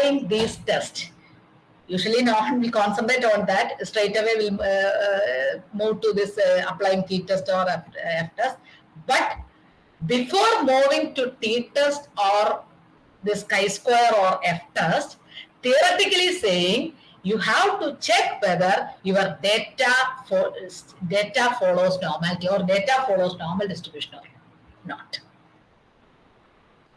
applying these tests. Usually no one will concentrate on that. Straight away we'll move to this applying t-test or f-test. But before moving to t-test or this chi-square or f-test, theoretically saying, you have to check whether your data follows normality or data follows normal distribution or not.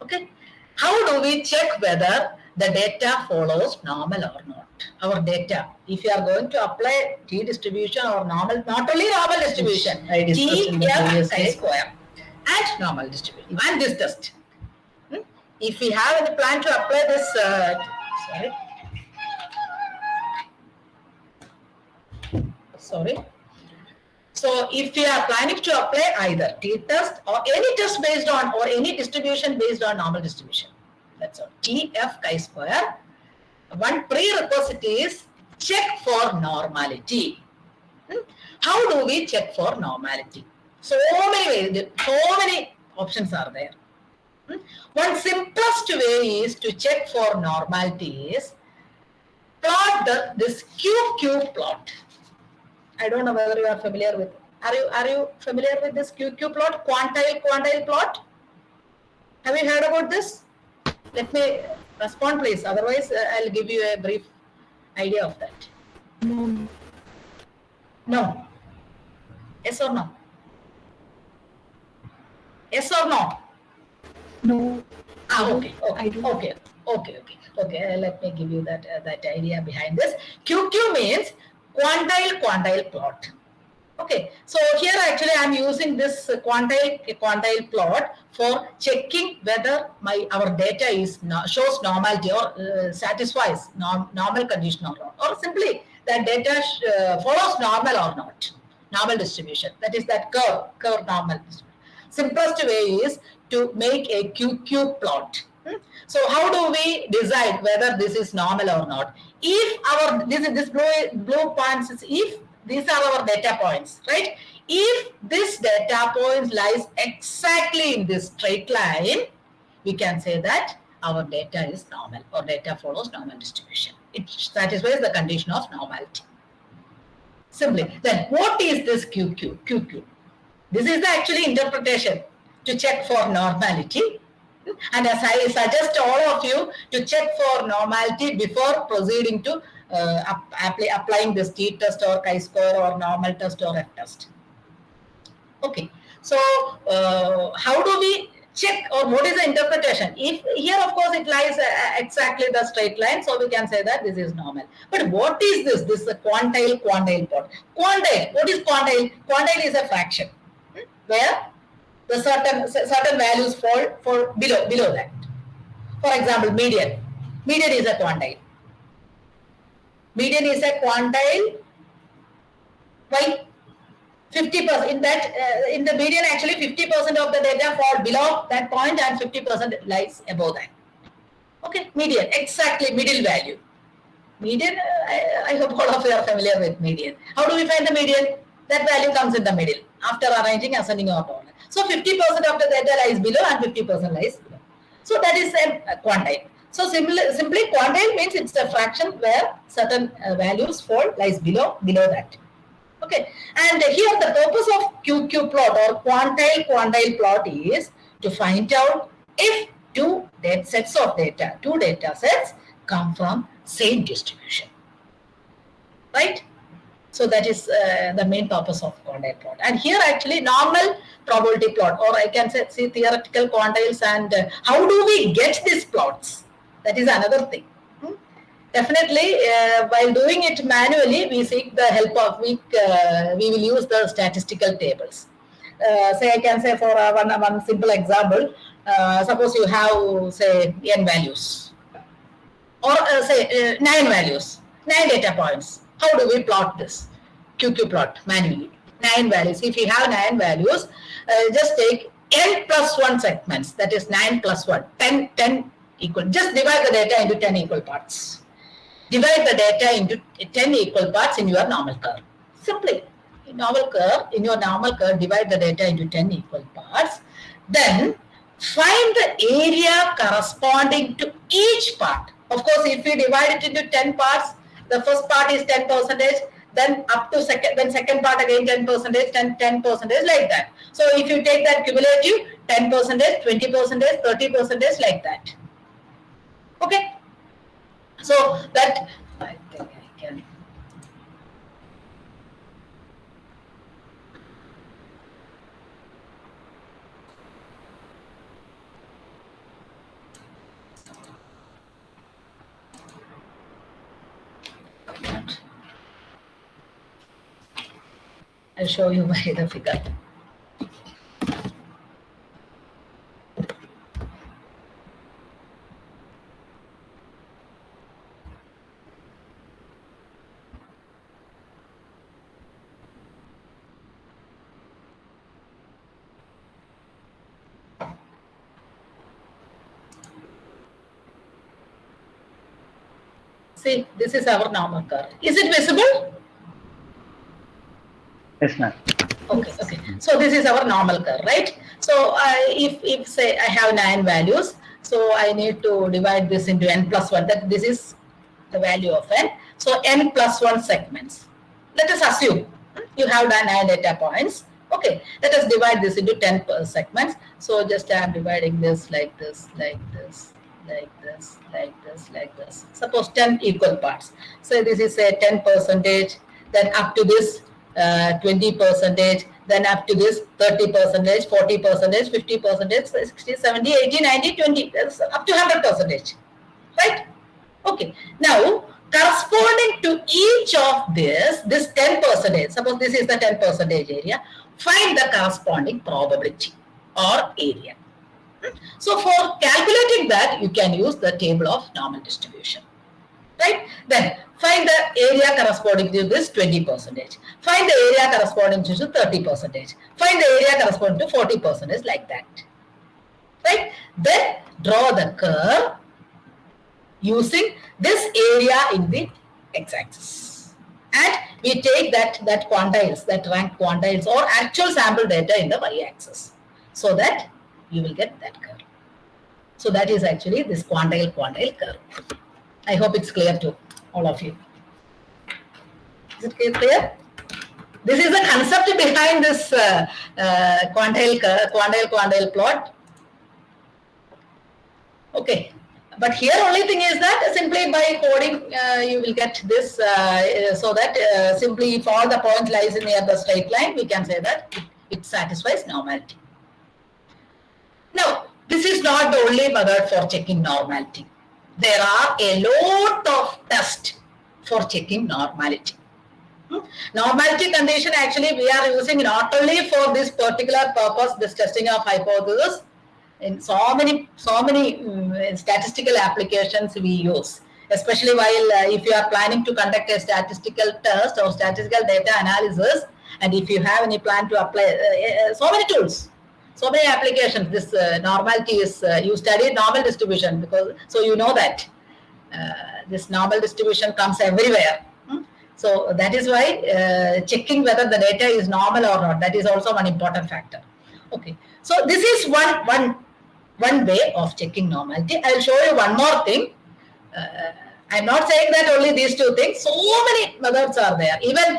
Okay. How do we check whether the data follows normal or not? Our data, if you are going to apply t distribution or normal, not only normal distribution, t, f, chi-square and normal distribution and this test. If we have any plan to apply this, So if we are planning to apply either t-test or any test based on or any distribution based on normal distribution, that's all. T, f, chi-square. One prerequisite is check for normality. How do we check for normality? So many ways, so many options are there. One simplest way is to check for normality is plot this QQ plot. I don't know whether you are familiar with. Are you familiar with this QQ plot, quantile plot? Have you heard about this? Let me respond, please. Otherwise, I'll give you a brief idea of that. No. No. Yes or no? Yes or no? No. Okay. Let me give you that idea behind this. QQ means quantile plot. Okay, so here actually I am using this quantile plot for checking whether our data is shows normality or satisfies normal condition or not, or simply that data follows normal or not, normal distribution. That is that curve normal distribution. Simplest way is to make a QQ plot. So how do we decide whether this is normal or not? If this blue points is if these are our data points, right? If this data point lies exactly in this straight line, we can say that our data is normal or data follows normal distribution. It satisfies the condition of normality. Simply, then what is this QQ? This is the actually interpretation to check for normality. And as I suggest all of you to check for normality before proceeding to applying this t-test or chi-square or normal test or f-test. Okay, so how do we check or what is the interpretation? If here, of course, it lies exactly the straight line, so we can say that this is normal. But what is this? This is a quantile plot. Quantile, what is quantile? Quantile is a fraction where the certain values fall below that. For example, median. Median is a quantile. Median is a quantile. Why? 50%. In the median, actually 50% of the data fall below that point and 50% lies above that. Okay, median, exactly middle value. Median, I hope all of you are familiar with median. How do we find the median? That value comes in the middle after arranging ascending order. So 50% of the data lies below and 50% lies below. So that is a quantile. So simply quantile means it's a fraction where certain values lies below that. Okay, and here the purpose of QQ plot or quantile plot is to find out if two data sets come from same distribution, right? So that is the main purpose of quantile plot. And here actually normal probability plot, or I can say theoretical quantiles, and how do we get these plots? That is another thing. Definitely, while doing it manually, we seek the help of, we will use the statistical tables. Say I can say for one simple example, suppose you have say n values, or say 9 values, 9 data points. How do we plot this? QQ plot manually. 9 values. If you have 9 values, just take n plus 1 segments. That is 9 plus 1, 10 equal. Just divide the data into 10 equal parts. Divide the data into 10 equal parts in your normal curve. Simply, in your normal curve, divide the data into 10 equal parts. Then find the area corresponding to each part. Of course, if we divide it into 10 parts, the first part is 10%, then up to second part again 10%, 10%, like that. So if you take that cumulative 10%, 20%, 30%, like that. Okay. So that I think I can. I'll show you by the figure. See, this is our normal curve. Is it visible? Yes, ma'am. Okay, okay. So this is our normal curve, right? So if say I have 9 values, so I need to divide this into n plus 1. That this is the value of n. So n plus 1 segments. Let us assume you have 9 data points. Okay, let us divide this into 10 segments. So just I am dividing this like this, like this, like this, like this, like this. Suppose 10 equal parts. So this is a 10%, then up to this 20%, then up to this 30%, 40%, 50%, 60, 70, 80, 90, 20, that's up to 100%. Right? Okay. Now, corresponding to each of this 10%, suppose this is the 10% area, find the corresponding probability or area. So, for calculating that, you can use the table of normal distribution. Right? Then find the area corresponding to this 20%. Find the area corresponding to 30%. Find the area corresponding to 40%, like that. Right? Then draw the curve using this area in the x-axis. And we take that quantiles, that rank quantiles or actual sample data in the y-axis, so that you will get that curve. So that is actually this quantile curve. I hope it's clear to all of you. Is it clear? This is the concept behind this quantile plot. Okay. But here only thing is that simply by coding you will get this so that simply if all the points lies near the straight line, we can say that it satisfies normality. Now, this is not the only method for checking normality. There are a lot of tests for checking normality. Normality condition actually we are using not only for this particular purpose, this testing of hypothesis. In so many statistical applications we use, especially while if you are planning to conduct a statistical test or statistical data analysis, and if you have any plan to apply so many tools, so many applications. This normality is you studied normal distribution, because so you know that this normal distribution comes everywhere. So that is why checking whether the data is normal or not, that is also one important factor. Okay, so this is one way of checking normality. I'll show you one more thing. I'm not saying that only these two things. So many methods are there. Even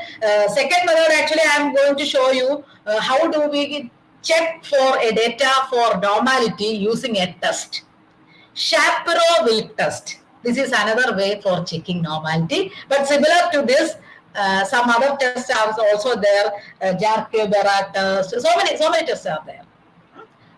second method, actually, I'm going to show you how do we check for a data for normality using a test. Shapiro-Wilk test. This is another way for checking normality. But similar to this, some other tests are also there. Jarque-Bera test. So many tests are there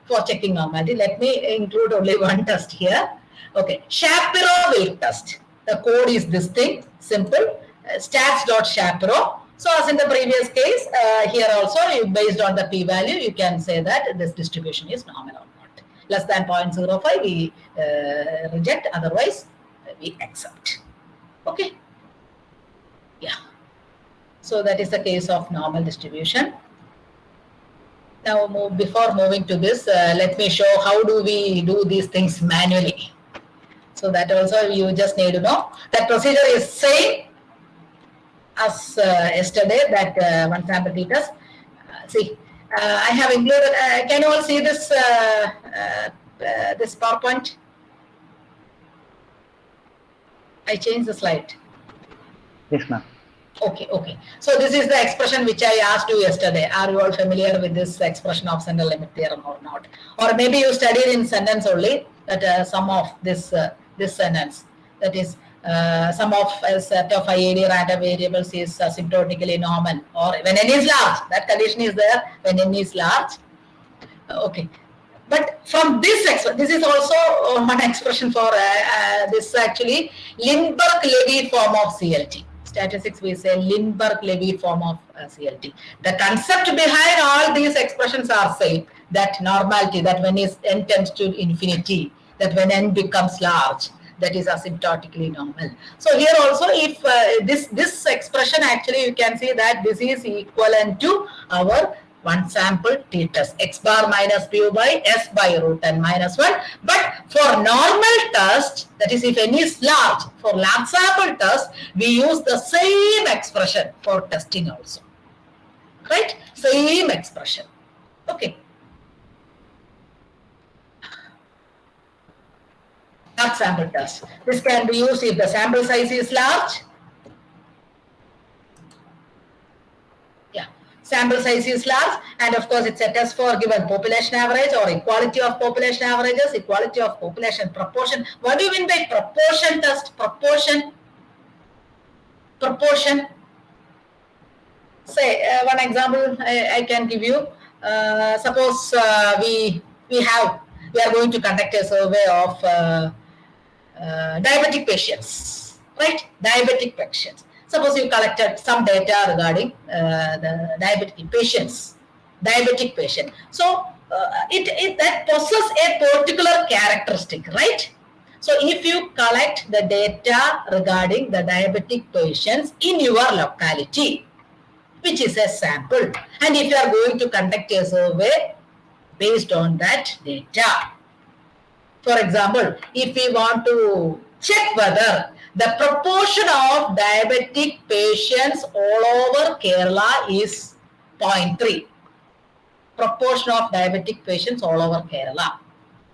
for checking normality. Let me include only one test here. Okay, Shapiro-Wilk test. The code is this thing, simple, stats.shapiro. So as in the previous case, here also, based on the p-value, you can say that this distribution is normal or not. Less than 0.05, we reject, otherwise we accept. Okay. Yeah. So that is the case of normal distribution. Now, before moving to this, let me show how do we do these things manually. So that also you just need to know. That procedure is same as yesterday, that one sample t-test. See, I have included, can you all see this, this PowerPoint? I changed the slide. Yes, ma'am. Okay, okay. So this is the expression which I asked you yesterday. Are you all familiar with this expression of central limit theorem or not? Or maybe you studied in sentence only that sum of this sentence, that is sum of a set of IAD random variables is asymptotically normal, or when n is large. That condition is there when n is large. Okay. But from this expression, this is also one expression for this actually Lindbergh-Levy form of CLT. Statistics we say Lindbergh-Levy form of CLT. The concept behind all these expressions are same, that normality, that when n tends to infinity, that when n becomes large, that is asymptotically normal. So here also, if this expression actually, you can see that this is equivalent to our one sample t test, x bar minus pu by s by root n minus 1. But for normal test, that is if n is large, for large sample test, we use the same expression for testing also. Right? Same expression. Okay. Large sample test. This can be used if the sample size is large. Yeah. Sample size is large, and of course it's a test for given population average or equality of population averages, equality of population proportion. What do you mean by proportion test? Proportion. Say one example I can give you. Suppose we are going to conduct a survey of diabetic patients, right? Diabetic patients. Suppose you collected some data regarding the diabetic patients. So that possesses a particular characteristic, right? So if you collect the data regarding the diabetic patients in your locality, which is a sample, and if you are going to conduct a survey based on that data. For example, if we want to check whether the proportion of diabetic patients all over Kerala is 0.3. Proportion of diabetic patients all over Kerala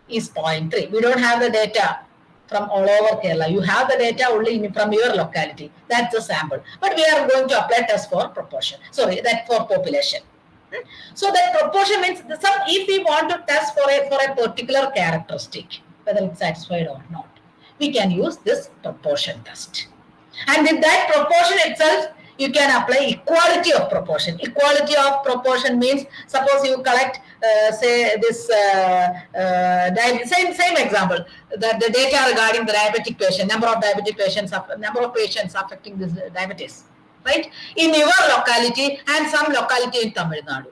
is 0.3. We don't have the data from all over Kerala. You have the data only from your locality. That's the sample. But we are going to apply test for proportion. Sorry, that for population. So that proportion means if we want to test for a particular characteristic, whether it's satisfied or not, we can use this proportion test. And with that proportion itself, you can apply equality of proportion. Equality of proportion means, suppose you collect, say this same example, the data regarding the diabetic patient, number of patients affecting this diabetes, right? In your locality and some locality in Tamil Nadu.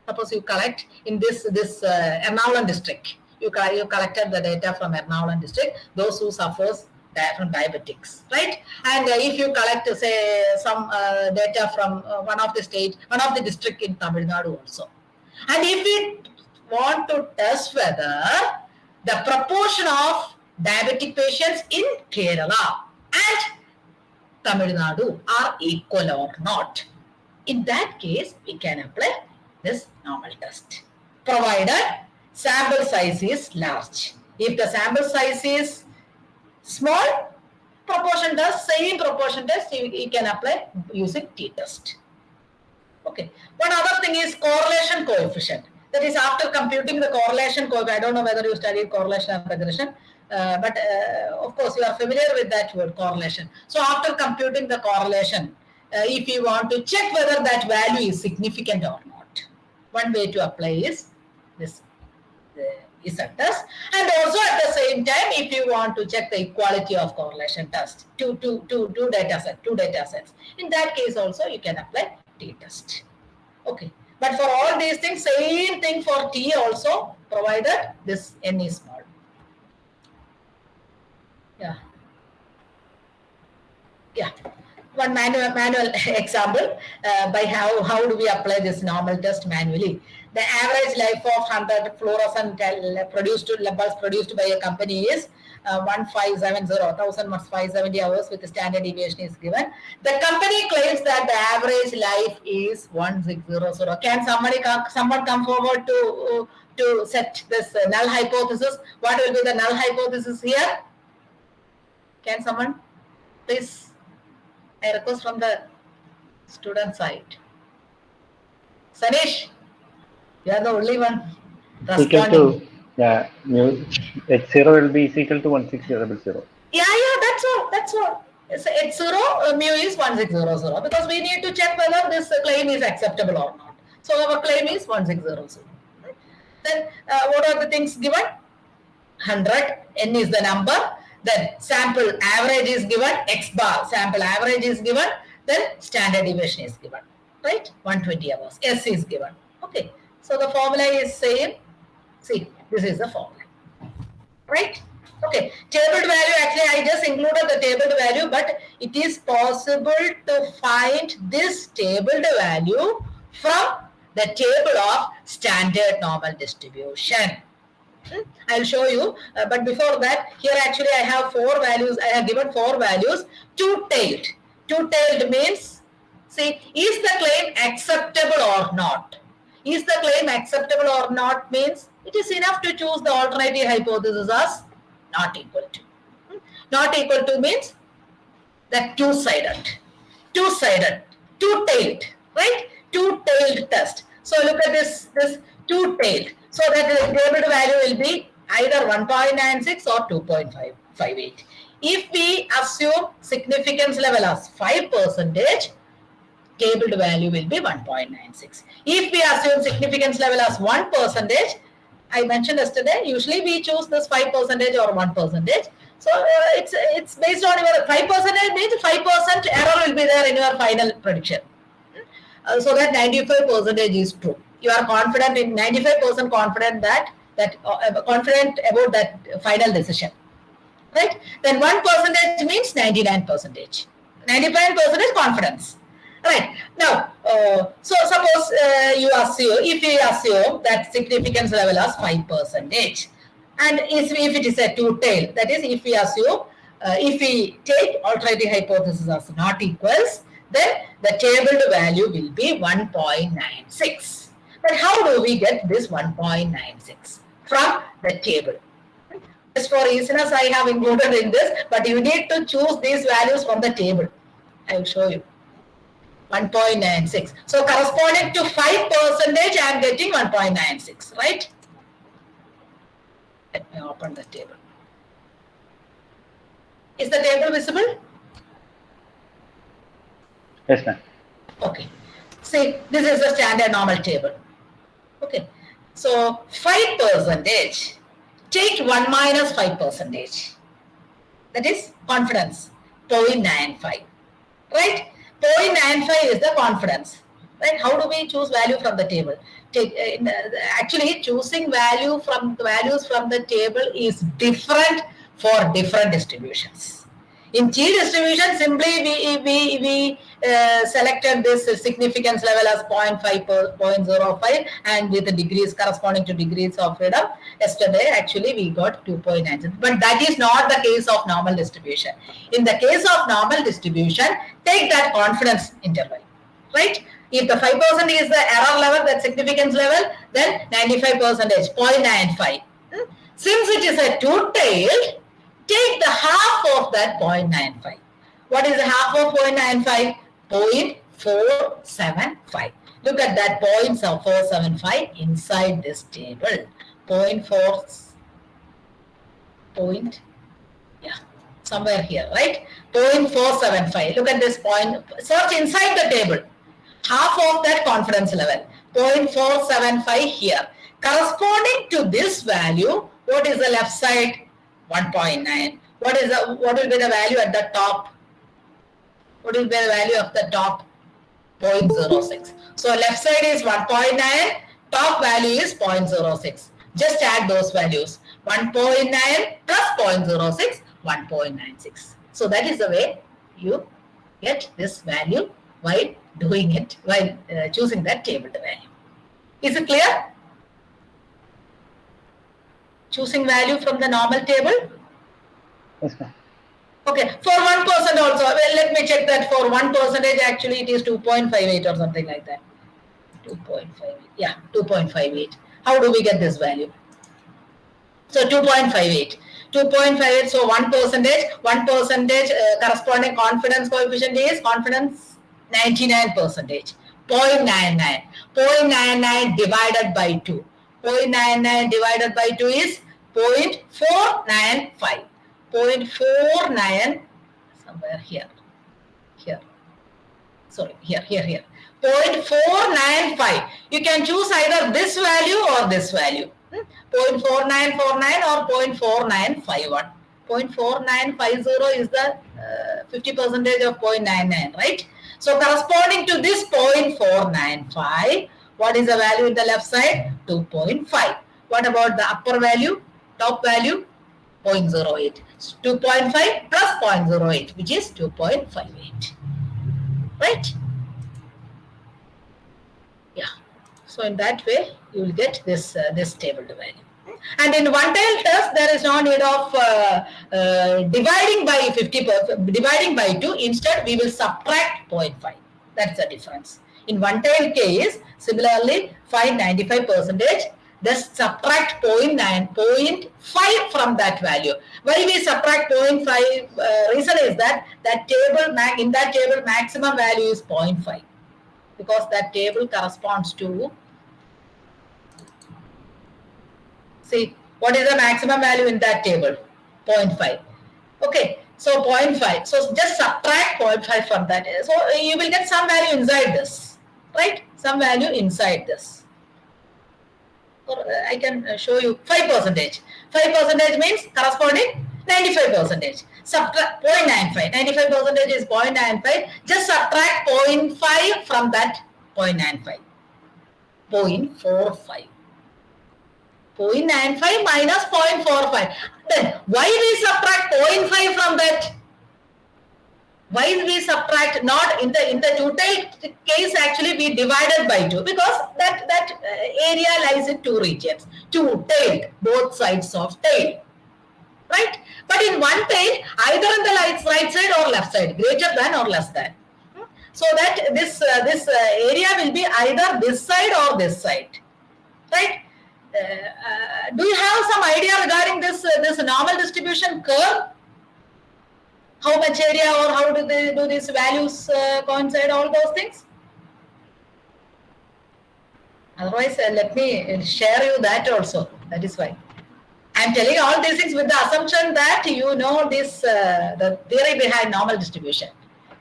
Suppose you collect in this Ernakulam district, you collected the data from Ernakulam district, those who suffers from diabetics, right? And if you collect, say, some data from one of the district in Tamil Nadu also, and if we want to test whether the proportion of diabetic patients in Kerala and Tamil Nadu are equal or not, in that case, we can apply this normal test, provided sample size is large. If the sample size is small, proportion test, same proportion test, you can apply using t-test. Okay. One other thing is correlation coefficient. That is, after computing the correlation coefficient, I don't know whether you studied correlation and regression, but of course you are familiar with that word, correlation. So after computing the correlation, if you want to check whether that value is significant or not, one way to apply is this is a test. And also at the same time, if you want to check the equality of correlation test, two data sets. In that case also you can apply t-test. Okay. But for all these things, same thing for t also, provided this n is small. Yeah. One manual example by how do we apply this normal test manually. The average life of 100 fluorescent bulbs produced by a company is 1570 hours with the standard deviation is given. The company claims that the average life is 1600. Can someone come forward to set this null hypothesis? What will be the null hypothesis here? Can someone? please. I request from the student side. Sanish, you are the only one Equal responding. to mu h0 will be equal to 1600. Yeah, that's all. H0 mu is 1600 because we need to check whether this claim is acceptable or not. So our claim is 1600. Then what are the things given? 100, n is the number. Then sample average is given, x bar sample average is given. Then standard deviation is given, right? 120 hours. S is given. Okay. So the formula is same. See, this is the formula, right? Okay, tabled value, actually I just included the tabled value, but it is possible to find this tabled value from the table of standard normal distribution. I'll show you, but before that, here actually I have four values. I have given four values. Two-tailed. Two-tailed means, see, is the claim acceptable or not? Is the claim acceptable or not means it is enough to choose the alternative hypothesis as not equal to. Not equal to means that two-sided, two-tailed, right? Two-tailed test. So look at this two-tailed. So that the tabled value will be either 1.96 or 2.58. If we assume significance level as 5%, tabled value will be 1.96. If we assume significance level as 1%, I mentioned yesterday, usually we choose this 5% or 1%. So it's based on your 5% means 5% error will be there in your final prediction. So that 95% is true. You are confident in 95% confident confident about that final decision, right? Then 1% means 99%. 99% confidence. Right. Now, so suppose if we assume that significance level as 5%, and if it is a two-tail, that is, if we assume, if we take alternative hypothesis as not equals, then the tabled value will be 1.96. But how do we get this 1.96 from the table? Just for easiness, I have included in this, but you need to choose these values from the table. I will show you. 1.96. So corresponding to 5%, I am getting 1.96, right? Let me open the table. Is the table visible? Yes, ma'am. Okay. See, this is the standard normal table. Okay. So 5%, take 1 minus 5%. That is confidence, 0.95. Right? 0.95 is the confidence. Right? How do we choose value from the table? Actually, choosing values from the table is different for different distributions. In T distribution, simply we selected this significance level as 0.05, and with the degrees corresponding to degrees of freedom. Yesterday, actually, we got 2.9. But that is not the case of normal distribution. In the case of normal distribution, take that confidence interval, right? If the 5% is the error level, that significance level, then 95%, 0.95. Since it is a two-tailed, take the half of that 0.95. What is the half of 0.95? 0.475. Look at that 0.475 inside this table. 0.4, somewhere here, right? 0.475. Look at this point. Search inside the table. Half of that confidence level. 0.475 here. Corresponding to this value, what is the left side? 1.9. What will be the value at the top? What will be the value of the top? 0.06. So left side is 1.9, top value is 0.06. Just add those values. 1.9 plus 0.06, 1.96. So that is the way you get this value while doing it, while choosing that tabled value. Is it clear? Choosing value from the normal table? Yes, ma'am. Okay, for 1% also, well, let me check that for 1%, actually it is 2.58 or something like that. 2.58, yeah, 2.58. How do we get this value? So 2.58. 2.58, so 1%. 1% corresponding confidence coefficient is confidence 99%. 0.99. 0.99 divided by 2. 0.99 divided by 2 is 0.495. 0.49 somewhere here. Sorry, here. 0.495. You can choose either this value or this value. 0.4949 or 0.4951. 0.4950 is the 50% of 0.99, right? So corresponding to this 0.495, what is the value in the left side? 2.5. What about the upper value, top value? 0.08. 2.5 plus 0.08, which is 2.58. Right? Yeah. So in that way, you will get this this table value. And in one-tailed test, there is no need of dividing by dividing by 2. Instead, we will subtract 0.5. That's the difference. In one-tailed case, similarly, find 95%. Just subtract 0.5 from that value. Why we subtract 0.5? Reason is that table in that table maximum value is 0.5, because that table corresponds to, see, what is the maximum value in that table? 0.5. Okay, so 0.5. So just subtract 0.5 from that. So you will get some value inside this, right? Some value inside this. Or I can show you 5%. 5% means corresponding 95%. Subtract 0.95. 95% is 0.95. Just subtract 0.5 from that 0.95. 0.45. 0.95 minus 0.45. Then why we subtract 0.5 from that? Why we subtract? Not in the two-tailed case, actually we divided by 2, because that area lies in two regions. Two-tailed, both sides of tail, right? But in one tail, either in the right side or left side, greater than or less than. So that this area will be either this side or this side, right? Do you have some idea regarding this normal distribution curve? How much area, or how do these values coincide, all those things? Otherwise, let me share you that also. That is why I'm telling all these things with the assumption that you know this the theory behind normal distribution.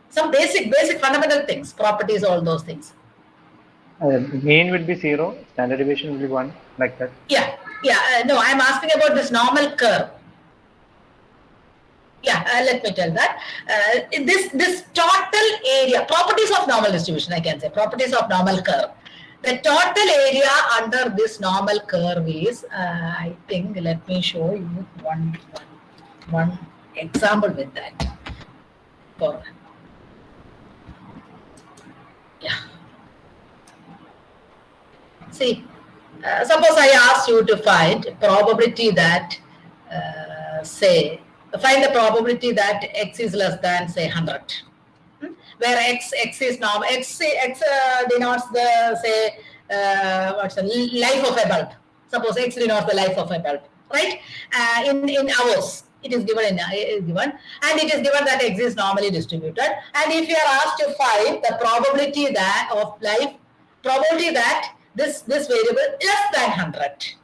Some basic fundamental things, properties, all those things. Mean will be 0, standard deviation will be 1, like that. Yeah. No, I'm asking about this normal curve. Yeah, let me tell that. This total area, properties of normal distribution, I can say, properties of normal curve. The total area under this normal curve is, I think, let me show you one example with that. Yeah. See, suppose I ask you to find probability that, find the probability that x is less than, say, 100. Where x is normal, x denotes the, say, what's the life of a bulb. Suppose x denotes the life of a bulb, right? In hours, it is given and it is given that x is normally distributed. And if you are asked to find the probability that this variable less than 100,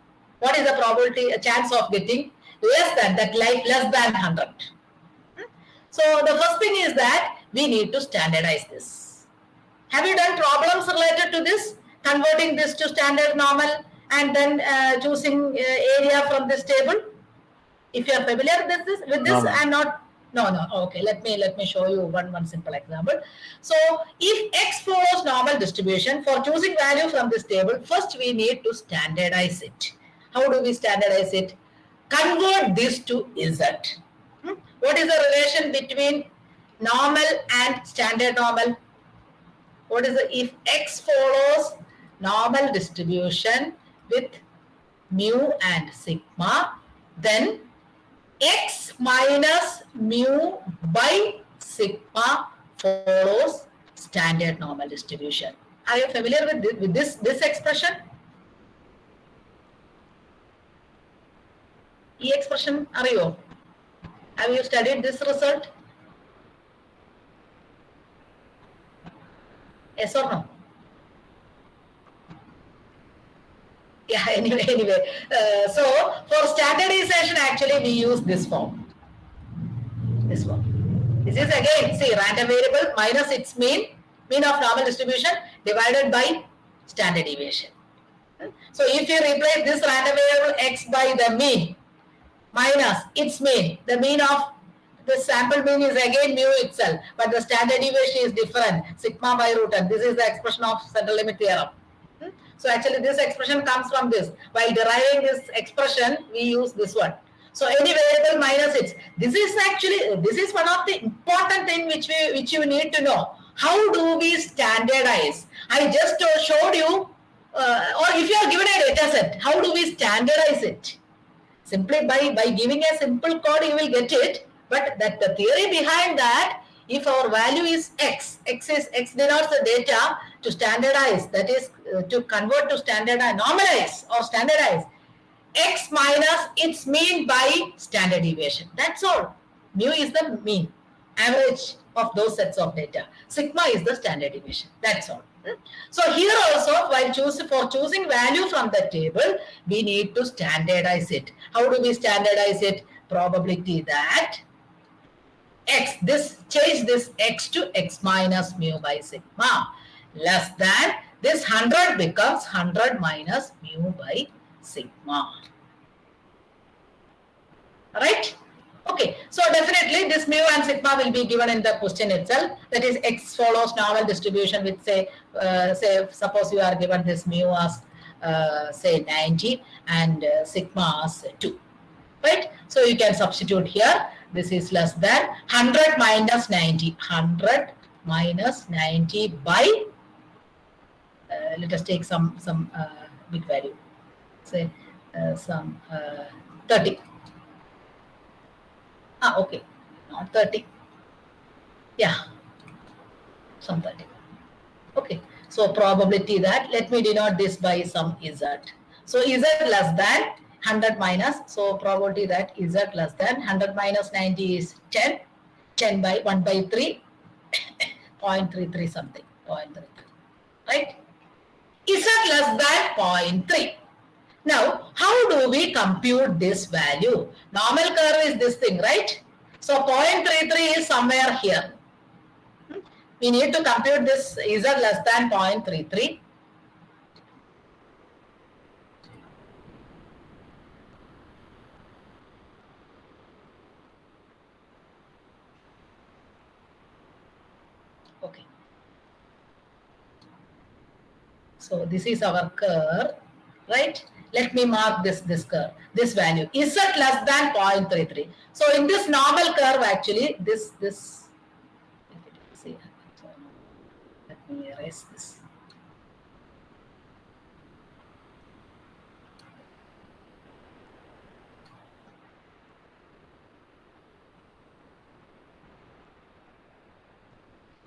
what is the probability, a chance of getting less than that life less than 100? So the first thing is that we need to standardize this. Have you done problems related to this? Converting this to standard normal and then choosing area from this table? If you are familiar with this, No. I'm not. No. Okay, let me show you one simple example. So if x follows normal distribution, for choosing value from this table, first we need to standardize it. How do we standardize it? Convert this to Z. What is the relation between normal and standard normal? What is if x follows normal distribution with mu and sigma, then x minus mu by sigma follows standard normal distribution. Are you familiar with this expression? E expression അറിയോ? Have you studied this result? Yes or no? Yeah, anyway. So for standardization, actually, we use this form. This one. This is again, see, random variable minus its mean of normal distribution divided by standard deviation. So if you replace this random variable x by the mean minus its mean, the mean of the sample mean is again mu itself, but the standard deviation is different, sigma by root n. This is the expression of central limit theorem. So actually this expression comes from this. While deriving this expression, we use this one. So any variable minus its. This is one of the important thing which you need to know. How do we standardize? I just showed you, or if you are given a data set, how do we standardize it? Simply by giving a simple code, you will get it. But that the theory behind that, if our value is x denotes the data to standardize, that is to convert to standardize, normalize or standardize, x minus its mean by standard deviation. That's all. Mu is the mean, average of those sets of data. Sigma is the standard deviation. That's all. So here also, while choosing value from the table, we need to standardize it. How do we standardize it? Probability that change this x to x minus mu by sigma less than this 100 becomes 100 minus mu by sigma. Right? Okay, so definitely this mu and sigma will be given in the question itself. That is, x follows normal distribution with say suppose you are given this mu as say 90 and sigma as 2. Right? So you can substitute here. This is less than 100 minus 90. 100 minus 90 by let us take some big value. Say some 30. Okay, not 30. Yeah, some 30. Okay, so probability that, let me denote this by some z. So z less than 100 minus, so probability that z less than 100 minus 90 is 10. 10 by 1 by 3, 0.33 something, 0.33. Right? Z less than 0.3. Now, how do we compute this value? Normal curve is this thing, right? So 0.33 is somewhere here. We need to compute this z less than 0.33. Okay. So this is our curve, right? Let me mark this curve, this value, z less than 0.33. So in this normal curve, actually, this, see, let me erase this.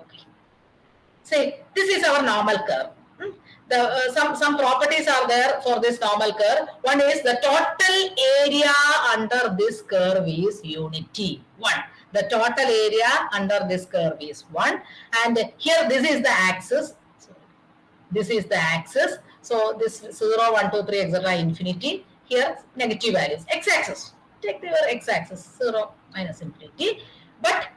Okay. Say, this is our normal curve. Some properties are there for this normal curve. One is the total area under this curve is unity, 1. The total area under this curve is 1. And here this is the axis. This is the axis. So this 0, 1, 2, 3, etc. infinity. Here negative values. X-axis. Take your x-axis, 0 minus infinity. But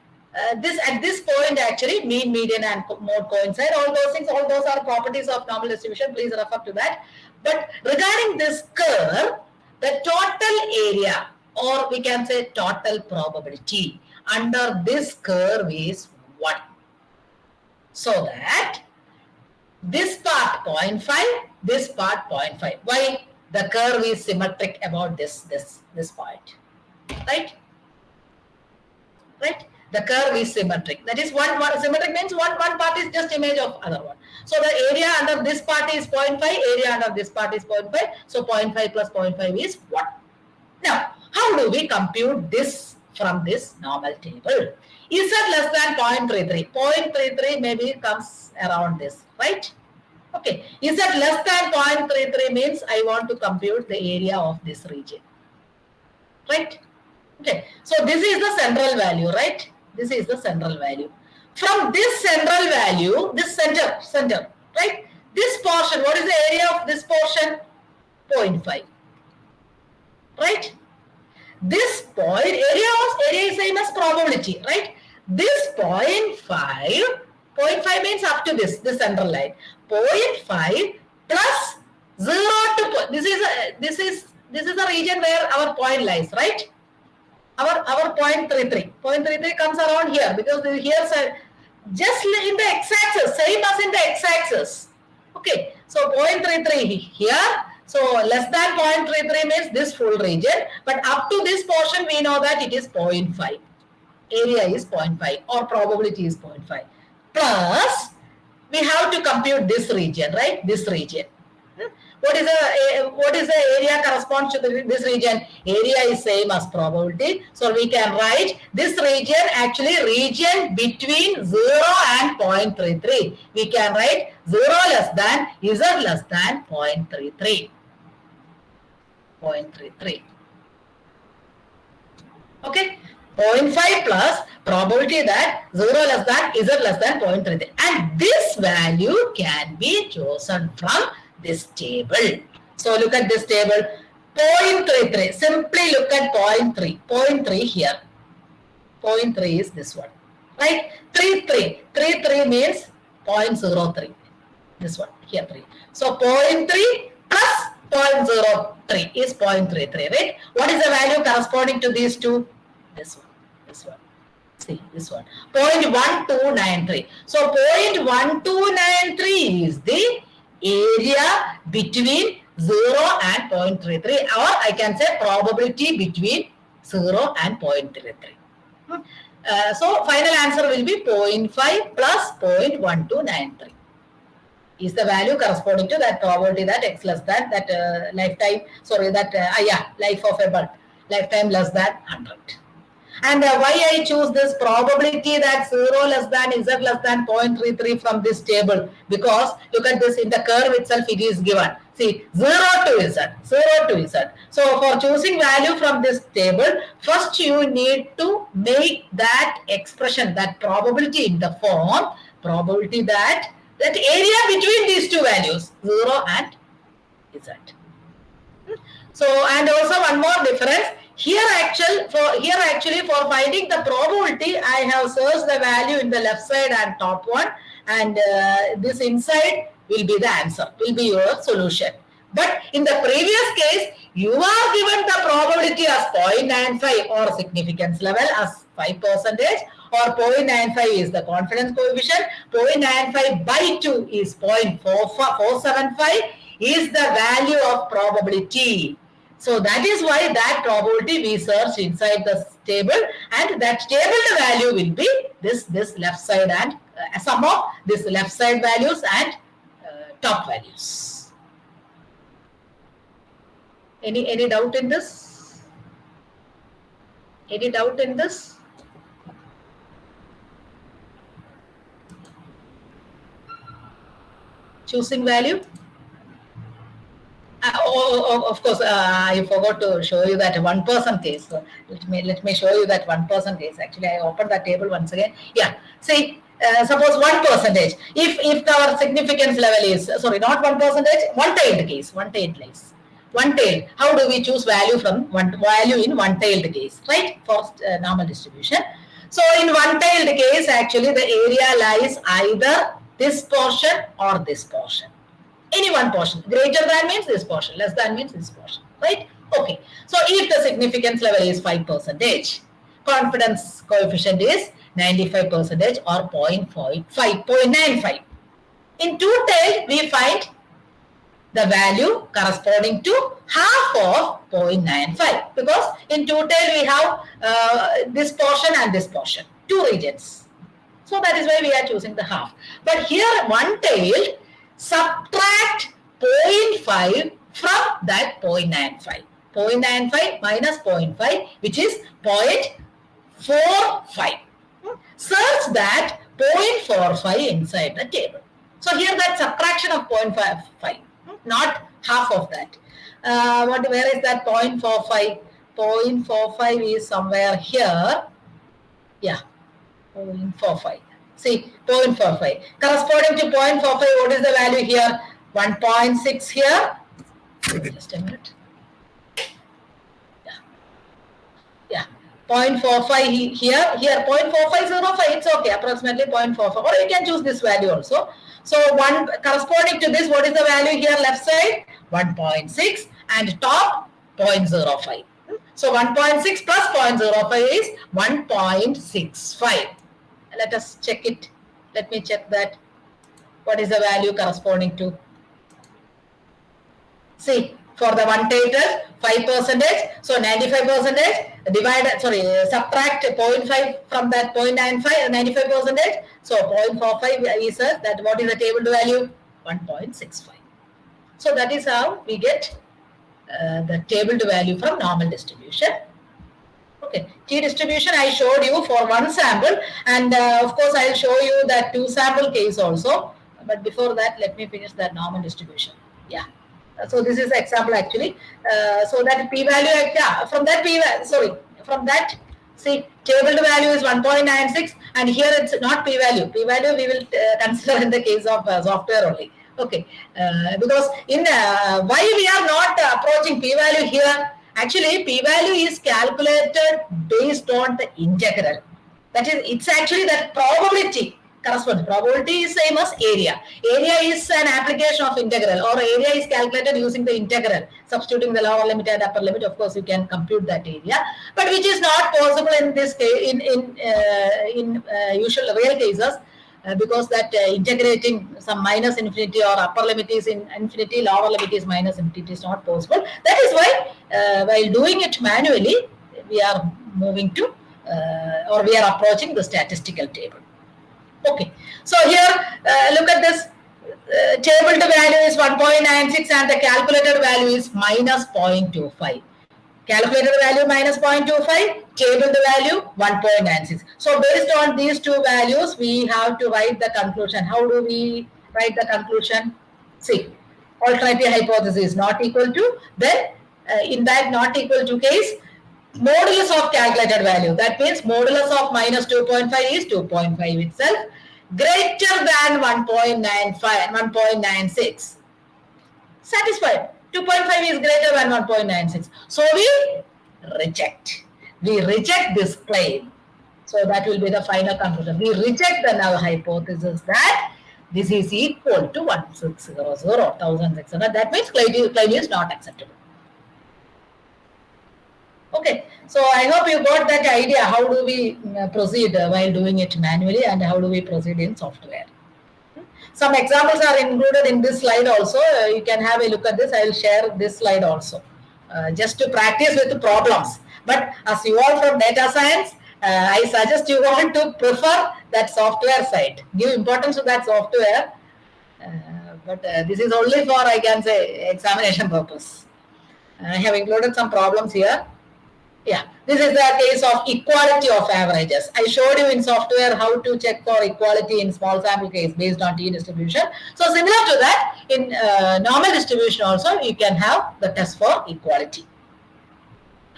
this at this point, actually, mean, median, and mode coincide. All those things, all those are properties of normal distribution. Please refer to that. But regarding this curve, the total area, or we can say total probability under this curve is 1. So that this part 0.5, this part 0.5. Why? The curve is symmetric about this point. Right? Right? The curve is symmetric. That is one symmetric means one part is just image of other one. So the area under this part is 0.5, area under this part is 0.5. So 0.5 plus 0.5 is 1. Now, how do we compute this from this normal table? Z less than 0.33. 0.33 maybe comes around this, right? Okay. Z less than 0.33 means I want to compute the area of this region. right? Okay, so this is the central value, right? This is the central value. From this central value, this center, right? This portion, what is the area of this portion? 0.5, right? This point, area is same as probability, right? This 0.5 means up to this central line. 0.5 plus 0 to, this is the region where our point lies, right? Our 0.33. 0.33 comes around here because here just in the x-axis, same as in the x-axis. Okay, so 0.33 here. So less than 0.33 means this full region, but up to this portion we know that it is 0.5. Area is 0.5 or probability is 0.5. Plus we have to compute this region, right? This region. What is the area corresponds to this region? Area is same as probability. So we can write this region, actually region between 0 and 0.33. We can write 0 less than z less than 0.33. 0.33. Okay. 0.5 plus probability that 0 less than z less than 0.33. And this value can be chosen from this table. So look at this table. 0.33. Simply look at 0.3. 0.3 here. 0.3 is this one. Right? 33. 33 means 0.03. This one. Here 3. So 0.3 plus 0.03 is 0.33. Right? What is the value corresponding to these two? This one. This one. See, this one. 0.1293. So 0.1293 is the area between 0 and 0.33, or I can say probability between 0 and 0.33. So final answer will be 0.5 plus 0.1293 is the value corresponding to that probability that x less than that life of a bulb, lifetime less than 100. And why I choose this probability that 0 less than z less than 0.33 from this table? Because look at this, in the curve itself it is given. See, 0 to z, 0 to z. So for choosing value from this table, first you need to make that expression, that probability in the form, probability that area between these two values, 0 and z. So, and also one more difference. Here actually for finding the probability, I have searched the value in the left side and top one, and this inside will be the answer, will be your solution. But in the previous case, you are given the probability as 0.95 or significance level as 5%, or 0.95 is the confidence coefficient, 0.95 by 2 is 0.475 is the value of probability. So that is why that probability we search inside the table, and that table value will be this left side and sum of this left side values and top values. Any doubt in this? Any doubt in this? Choosing value? Of course, I forgot to show you that 1% case. So let me show you that 1% case. Actually, I opened that table once again. Yeah, see, suppose 1%. If our significance level is, sorry, not 1%, one-tailed case, one-tailed case. One-tailed. How do we choose value from value in one-tailed case, right? For normal distribution. So in one-tailed case, actually the area lies either this portion or this portion. Any one portion. Greater than means this portion, less than means this portion, right? Okay. So if the significance level is 5%, confidence coefficient is 95% or 0.95. In two-tailed, we find the value corresponding to half of 0.95, because in two-tailed we have this portion and this portion, two regions. So that is why we are choosing the half. But here one-tailed, subtract 0.5 from that 0.95. 0.95 minus 0.5, which is 0.45. Search that 0.45 inside the table. So here that subtraction of 0.55, not half of that. Where is that 0.45? 0.45 is somewhere here. Yeah, 0.45. See, 0.45. Corresponding to 0.45, what is the value here? 1.6 here. Just a minute. Yeah, 0.45 here, 0.4505, it's okay, approximately 0.45, or you can choose this value also. So one corresponding to this, what is the value here left side? 1.6 and top 0.05. So 1.6 plus 0.05 is 1.65. Let us check it. Let me check that. What is the value corresponding to? See, for the untitled 5%, so 95% divide, sorry, subtract 0.5 from that 0.95, 95%. So 0.45 is that what is the table value? 1.65. So that is how we get the table value from normal distribution. Okay, T distribution I showed you for one sample, and of course I will show you that two sample case also. But before that, let me finish that normal distribution. Yeah. So this is the example actually. So that p-value, yeah, from that from that, see, table value is 1.96, and here it's not p-value. P-value we will consider in the case of software only. Okay, because in why we are not approaching p-value here? Actually, p-value is calculated based on the integral. That is, it's actually that probability corresponds. Probability is same as area. Area is an application of integral, or area is calculated using the integral, substituting the lower limit and upper limit. Of course, you can compute that area, but which is not possible in this case, in usual real cases. Because that integrating some minus infinity or upper limit is in infinity, lower limit is minus infinity is not possible. That is why while doing it manually, we are moving to or we are approaching the statistical table. Okay, so here look at this. Table value is 1.96 and the calculated value is minus 0.25. Calculated value minus 0.25, table value 1.96. So based on these two values, we have to write the conclusion. How do we write the conclusion? See, alternative hypothesis is not equal to, then in that not equal to case, modulus of calculated value. That means modulus of minus 2.5 is 2.5 itself, greater than 1.95, 1.96. Satisfied. 2.5 is greater than 1.96. So we reject. We reject this claim. So that will be the final conclusion. We reject the null hypothesis that this is equal to 1600 or 1600. That means claim is not acceptable. Okay, so I hope you got that idea. How do we proceed while doing it manually, and how do we proceed in software? Some examples are included in this slide also. You can have a look at this. I will share this slide also, just to practice with the problems. But as you are from data science, I suggest you want to prefer that software side. Give importance to that software. But this is only for, I can say, examination purpose. I have included some problems here. Yeah, this is the case of equality of averages. I showed you in software how to check for equality in small sample case based on T distribution. So similar to that, in normal distribution also, you can have the test for equality.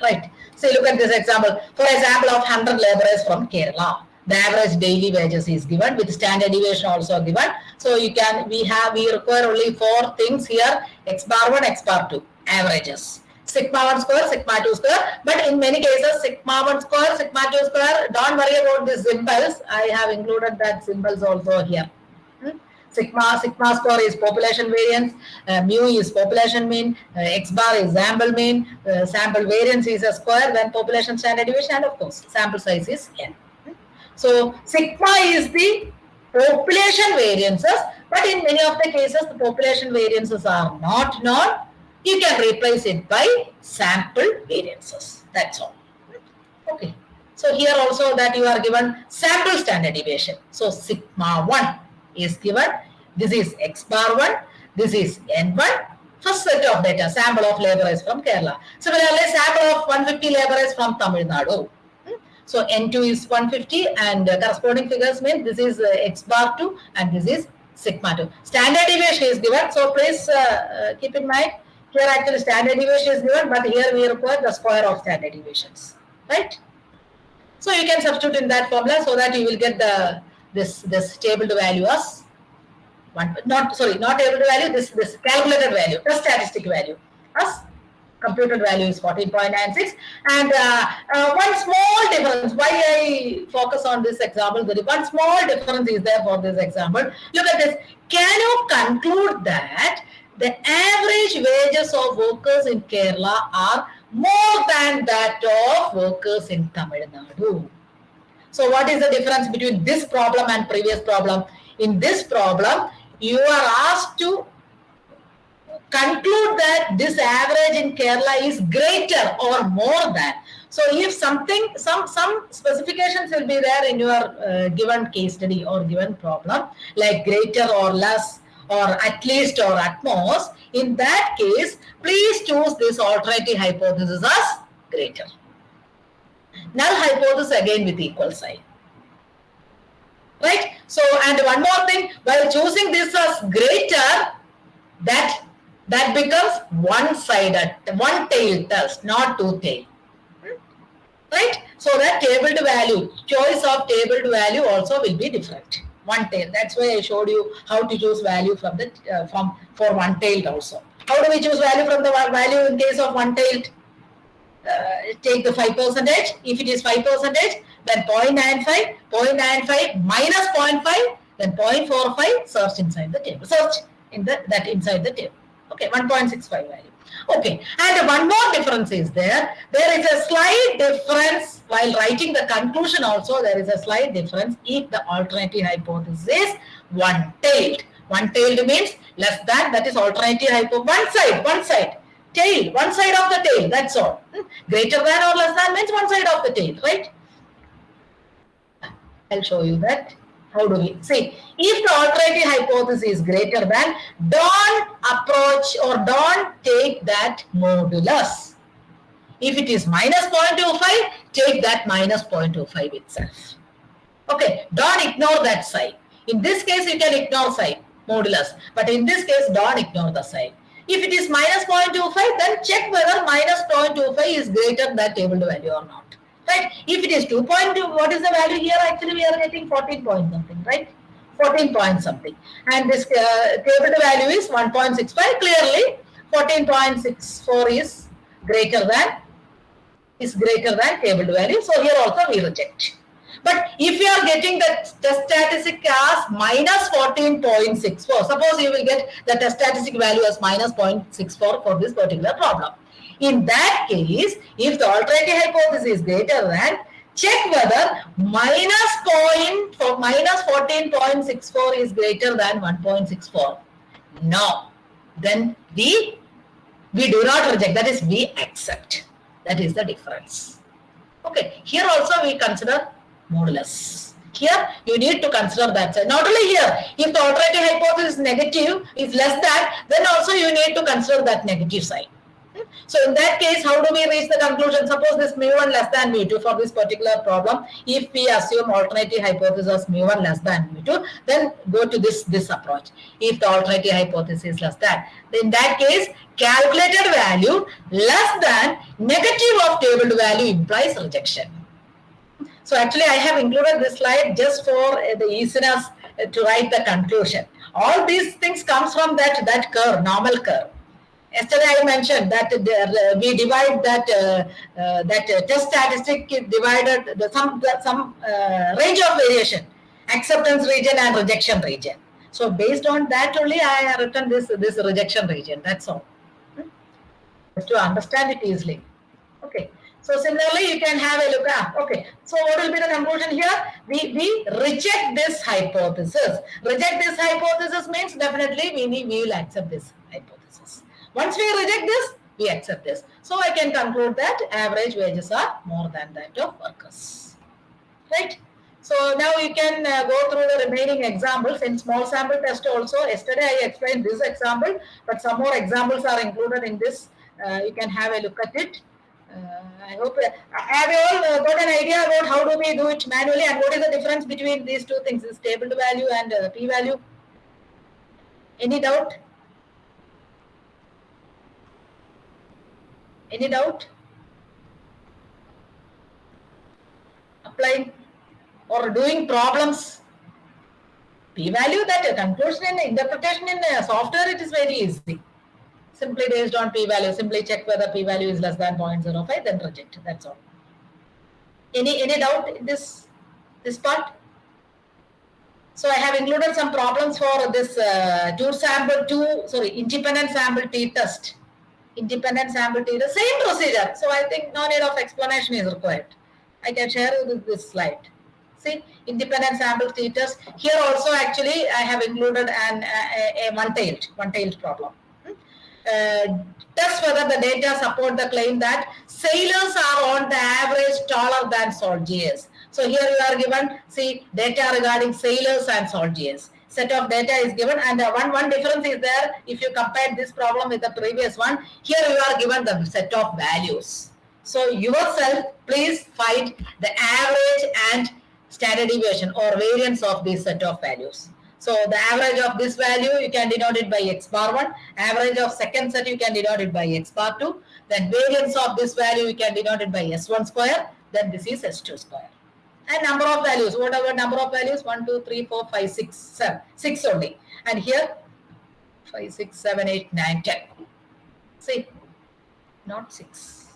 Right. So look at this example. For example of 100 laborers from Kerala. The average daily wages is given with standard deviation also given. So we require only 4 things here: x bar 1, x bar 2, averages. Sigma 1 square, sigma 2 square. But in many cases, sigma 1 square, sigma 2 square, don't worry about these symbols. I have included that symbols also here. Sigma square is population variance, mu is population mean, x bar is sample mean, sample variance is a square, then population standard deviation, and of course, sample size is n. So sigma is the population variances, but in many of the cases, the population variances are not known. You can replace it by sample variances. That's all. Okay. So here also that you are given sample standard deviation. So sigma 1 is given. This is x bar 1. This is n1. First set of data, sample of laborers from Kerala. Similarly, sample of 150 laborers from Tamil Nadu. So n2 is 150, and corresponding figures mean this is x bar 2 and this is sigma 2. Standard deviation is given. So please keep in mind, Here actually standard deviation is given, but here we require the square of standard deviations, right? So you can substitute in that formula so that you will get the this table to value as not table to value, this calculated value, the statistic value as computed value is 14.96. And one small difference, why I focus on this example, the one small difference is there for this example. Look at this. Can you conclude that the average wages of workers in Kerala are more than that of workers in Tamil Nadu? So what is the difference between this problem and previous problem? In this problem, you are asked to conclude that this average in Kerala is greater or more than. So if something, some specifications will be there in your given case study or given problem, like greater or less or at least or at most, in that case, please choose this alternative hypothesis as greater. Null hypothesis again with equal sign. Right? So, and one more thing, while choosing this as greater, that becomes one-sided, one-tailed test, not two-tailed. Right? So that table to value, choice of table to value also will be different. One tail. That's why I showed you how to choose value from the for one tailed also. How do we choose value from the value in case of one tailed? Take the 5%. If it is 5%, then 0.95, 0.95 minus 0.5, then 0.45. Search inside the table. Search in that inside the table. Okay, 1.65 value. Okay, and one more difference is there. There is a slight difference while writing the conclusion also. There is a slight difference if the alternative hypothesis is one-tailed. One-tailed means less than, that is alternative hypothesis. One side. Tail, one side of the tail, that's all. Greater than or less than means one side of the tail, right? I'll show you that. How do we see? If the alternative hypothesis is greater than, don't approach or don't take that modulus. If it is minus 0.25, take that minus 0.25 itself. Okay, don't ignore that side. In this case, you can ignore side, modulus. But in this case, don't ignore the side. If it is minus 0.25, then check whether minus 0.25 is greater than table value or not. Right? If it is 2.2, what is the value here? Actually, we are getting 14 point something, right? 14 point something. And this table value is 1.65. Clearly, 14.64 is greater than table value. So here also we reject. But if you are getting the test statistic as minus 14.64, suppose you will get the test statistic value as minus 0.64 for this particular problem. In that case, if the alternative hypothesis is greater than, check whether minus 14.64 is greater than 1.64. No. Then we do not reject, that is we accept. That is the difference. Okay, here also we consider modulus. Here you need to consider that side. Not only here, if the alternative hypothesis is negative, is less than, then also you need to consider that negative side. So in that case, how do we reach the conclusion? Suppose this mu1 less than mu2 for this particular problem. If we assume alternative hypothesis mu1 less than mu2, then go to this approach. If the alternative hypothesis is less than, in that case, calculated value less than negative of tabled value implies rejection. So actually, I have included this slide just for the easiness to write the conclusion. All these things comes from that curve, normal curve. Yesterday I mentioned that we divide that test statistic divided some range of variation, acceptance region and rejection region. So based on that only I have written this rejection region. That's all. Just to understand it easily. Okay. So similarly, you can have a look at, okay, so what will be the conclusion here? We reject this hypothesis. Reject this hypothesis means definitely we will accept this hypothesis. Once we reject this, we accept this. So I can conclude that average wages are more than that of workers. Right? So now you can go through the remaining examples in small sample test also. Yesterday I explained this example, but some more examples are included in this. You can have a look at it. I hope, have you all got an idea about how do we do it manually and what is the difference between these two things, this table value and p-value? Any doubt? Any doubt? Applying or doing problems? P-value, that conclusion and interpretation in software, it is very easy. Simply based on p-value, simply check whether p-value is less than 0.05, then reject. That's all. Any doubt in this part? So I have included some problems for this independent sample t-test. Independent sample t-test, same procedure. So I think no need of explanation is required. I can share with this slide. See, independent sample t-test. Here also actually I have included a one-tailed problem. Test whether the data support the claim that sailors are on the average taller than soldiers. So here you are given, see, data regarding sailors and soldiers. Set of data is given, and one difference is there. If you compare this problem with the previous one, here you are given the set of values. So yourself, please find the average and standard deviation or variance of this set of values. So the average of this value, you can denote it by x bar 1. Average of second set, you can denote it by x bar 2. Then variance of this value, you can denote it by s1 square. Then this is s2 square. And number of values, whatever number of values, 1, 2, 3, 4, 5, 6, 7. 6 only. And here, 5, 6, 7, 8, 9, 10. See, not 6.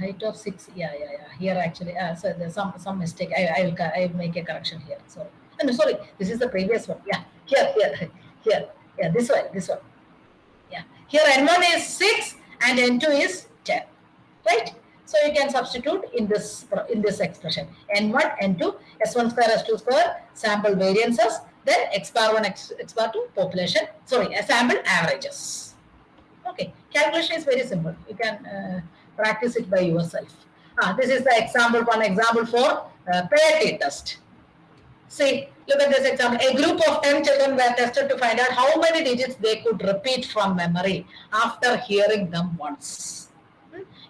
Height of 6, yeah. Here actually, so there's some mistake. I will make a correction here. Sorry. No, sorry. This is the previous one. Yeah. Here. Yeah. This one. Yeah. Here N1 is 6 and N2 is 10. Right. So you can substitute in this expression. N1, N2, S1 square, S2 square, sample variances, then x bar 1, x bar 2, population. Sorry, sample averages. Okay. Calculation is very simple. You can practice it by yourself. This is the example 1, example 4, pair t-test. See, look at this example. A group of 10 children were tested to find out how many digits they could repeat from memory after hearing them once.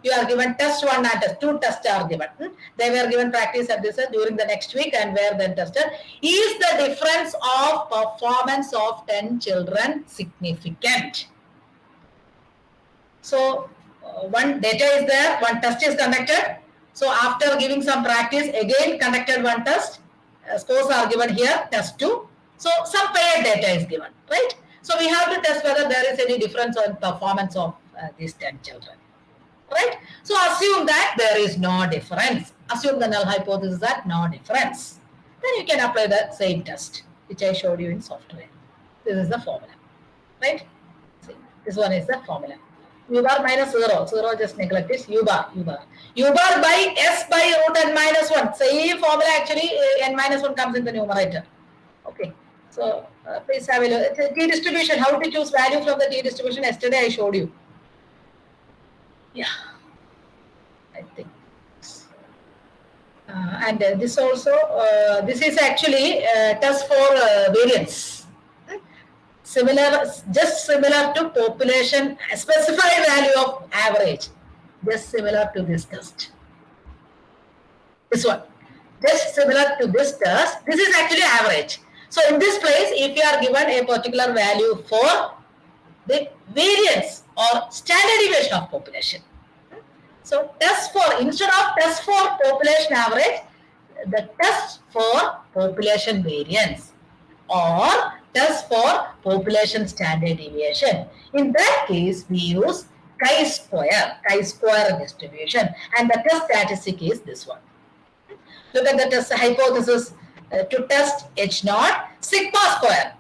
You are given test 1 and test 2 tests are given. They were given practice at this during the next week and were then tested. Is the difference of performance of 10 children significant? So, one data is there, one test is conducted. So, after giving some practice, again conducted one test. Scores are given here, test 2. So, some paired data is given, right? So, we have to test whether there is any difference in performance of these 10 children, right? So, assume that there is no difference. Assume the null hypothesis that no difference. Then you can apply the same test, which I showed you in software. This is the formula, right? See, this one is the formula. U bar minus 0. 0 just neglect this. U bar. U bar by S by root n minus 1. Same formula actually, n minus 1 comes in the numerator. Okay. So, please have a look. It's a t distribution. How to choose value from the t distribution? Yesterday I showed you. Yeah. I think. And this also, this is actually test for variance. Just similar to population, specified value of average, just similar to this test. This one, just similar to this test. This is actually average. So in this place, if you are given a particular value for the variance or standard deviation of population. So instead of test for population average, the test for population variance or test for population standard deviation. In that case, we use chi-square distribution, and the test statistic is this one. Look at the test hypothesis to test H0 sigma square.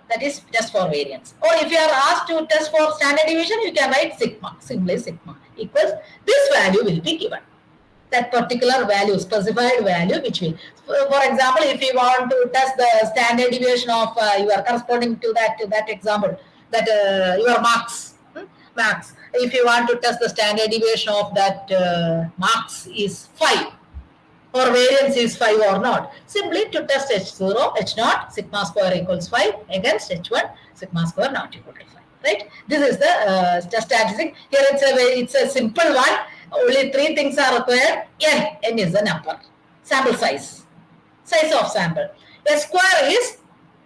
That is just for variance. Or if you are asked to test for standard deviation, you can write sigma, simply sigma equals this value will be given. That particular value, specified value, which will, for example, if you want to test the standard deviation of your corresponding to that example, that your marks, if you want to test the standard deviation of that marks is 5 or variance is 5 or not, simply to test H0, H0, sigma square equals 5 against H1, sigma square not equal to 5, right? This is the statistic. Here it's a simple one. Only 3 things are required. N is the number. Sample size of sample. A square is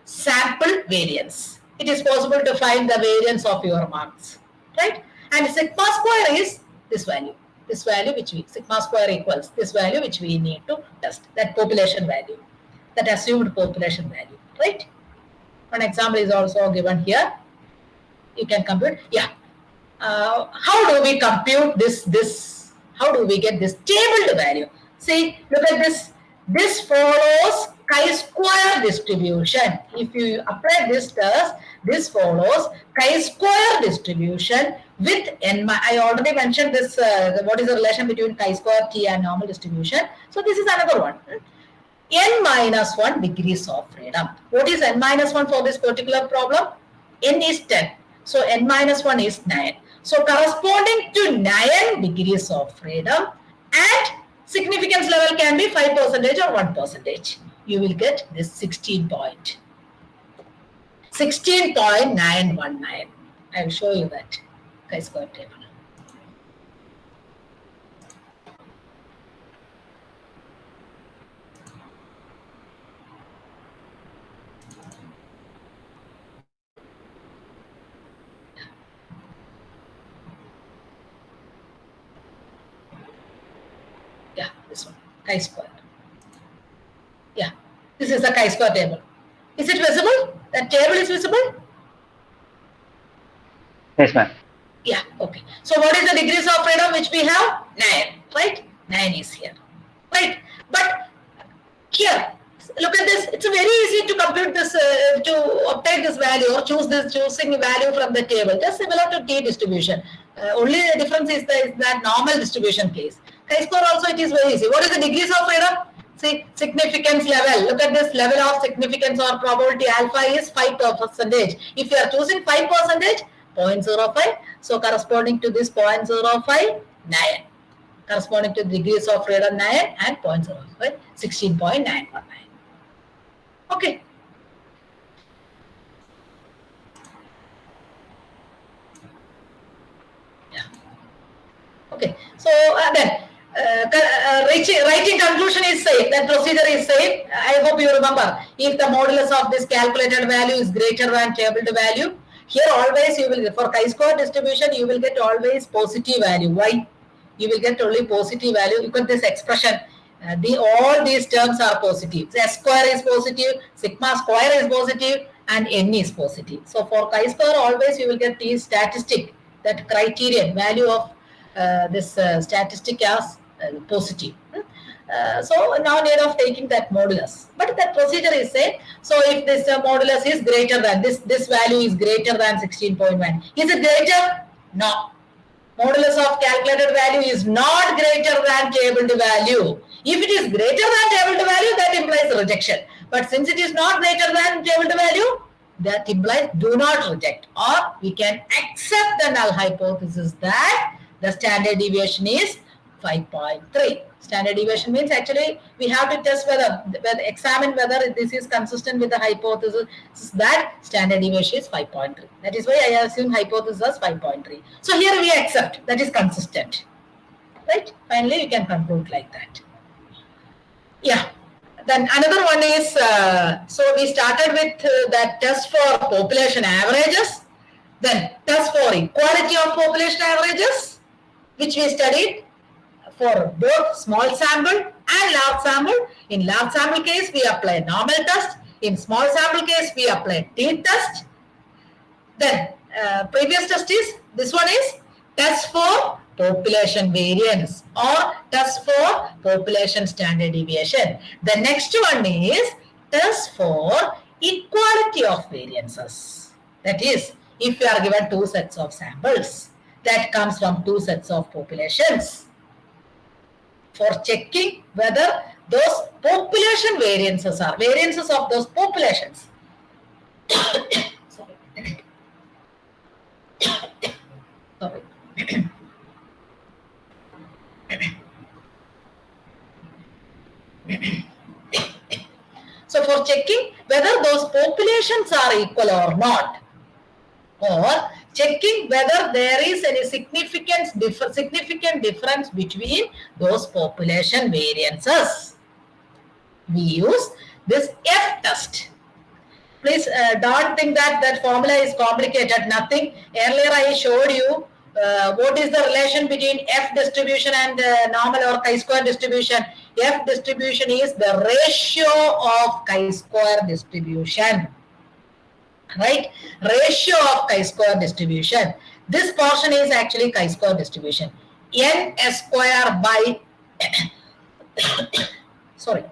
sample variance. It is possible to find the variance of your marks, right? And sigma square is this value. This value which we, sigma square equals this value which we need to test, that population value, that assumed population value, right? One example is also given here. You can compute. Yeah. How do we compute this? How do we get this tabled value? See, look at this. This follows chi-square distribution. If you apply this test, this follows chi-square distribution with n. I already mentioned this. What is the relation between chi-square t and normal distribution? So this is another one. N minus 1 degrees of freedom. What is n minus 1 for this particular problem? N is 10. So n minus 1 is 9. So corresponding to 9 degrees of freedom, and significance level can be 5% or 1%. You will get this 16.919. I will show you that chi-square table. Yeah, this one, chi-square. Yeah, this is the chi-square table. Is it visible? That table is visible? Yes, ma'am. Yeah, okay. So what is the degrees of freedom which we have? 9, right? 9 is here, right? But here, look at this. It's very easy to compute this, to obtain this value or choosing value from the table. Just similar to t distribution. Only the difference is that normal distribution case. Chi-square also it is very easy. What is the degrees of freedom? See, significance level. Look at this level of significance or probability alpha is 5%. If you are choosing 5%, 0.05. So corresponding to this 0.05, 9. Corresponding to degrees of freedom 9 and 0.05, 16.919. Okay. Yeah. Okay. So then writing conclusion is same. That procedure is same. I hope you remember. If the modulus of this calculated value is greater than tabled value, here always you will, for chi-square distribution, you will get always positive value. Why? You will get only positive value. Look at this expression. All these terms are positive. S square is positive, sigma square is positive, and n is positive. So for chi-square, always you will get the statistic, that criterion value of this statistic as positive. So now need of taking that modulus, but that procedure is same. So if this modulus is greater than this value is greater than 16.1, is it greater? No. Modulus of calculated value is not greater than tabled value. If it is greater than tabled value, that implies rejection. But since it is not greater than tabled value, that implies do not reject, or we can accept the null hypothesis that the standard deviation is 5.3. Standard deviation means actually we have to test whether examine whether this is consistent with the hypothesis that standard deviation is 5.3. That is why I assume hypothesis as 5.3. So here we accept that is consistent, right? Finally, we can conclude like that. Yeah. Then another one is, so we started with that test for population averages, then test for equality of population averages, which we studied for both small sample and large sample. In large sample case, we apply normal test. In small sample case, we apply t-test. Then previous test is, this one is test for population variance or test for population standard deviation. The next one is test for equality of variances. That is, if you are given two sets of samples, that comes from two sets of populations, for checking whether those population variances are variances of those populations. Sorry. Sorry. So for checking whether those populations are equal or not, or checking whether there is any significant difference between those population variances, we use this F test. Please don't think that formula is complicated. Nothing. Earlier I showed you what is the relation between F distribution and normal or chi-square distribution? F distribution is the ratio of chi-square distribution, right? Ratio of chi-square distribution. This portion is actually chi-square distribution. N square by sorry,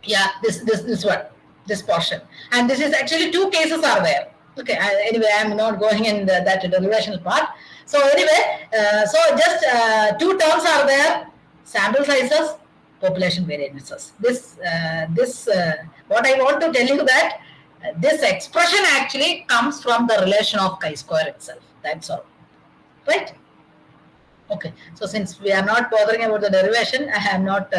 yeah, this one, this portion, and this is actually two cases are there. Okay, anyway, I'm not going in that derivation part. So anyway, so just two terms are there: sample sizes, population variances. This what I want to tell you that this expression actually comes from the relation of chi-square itself. That's all, right? Okay, so since we are not bothering about the derivation, I am not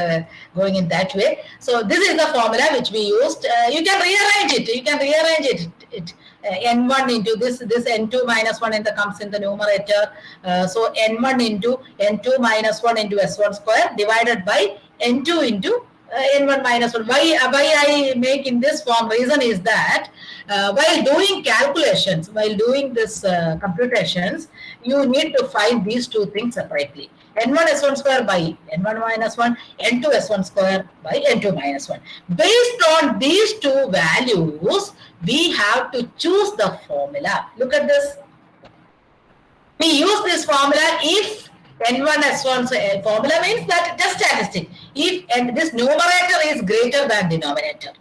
going in that way. So this is the formula which we used. You can rearrange it. You can rearrange it. N1 into this N2 minus 1 comes in the numerator. So N1 into N2 minus 1 into S1 square divided by N2 into N1 minus 1. Why I make in this form, reason is that while doing calculations, while doing this computations, you need to find these two things separately. N1 S1 square by N1 minus 1, N2 S1 square by N2 minus 1. Based on these two values, we have to choose the formula. Look at this. We use this formula if N1 S1, so formula means that just statistic. If and this numerator is greater than denominator.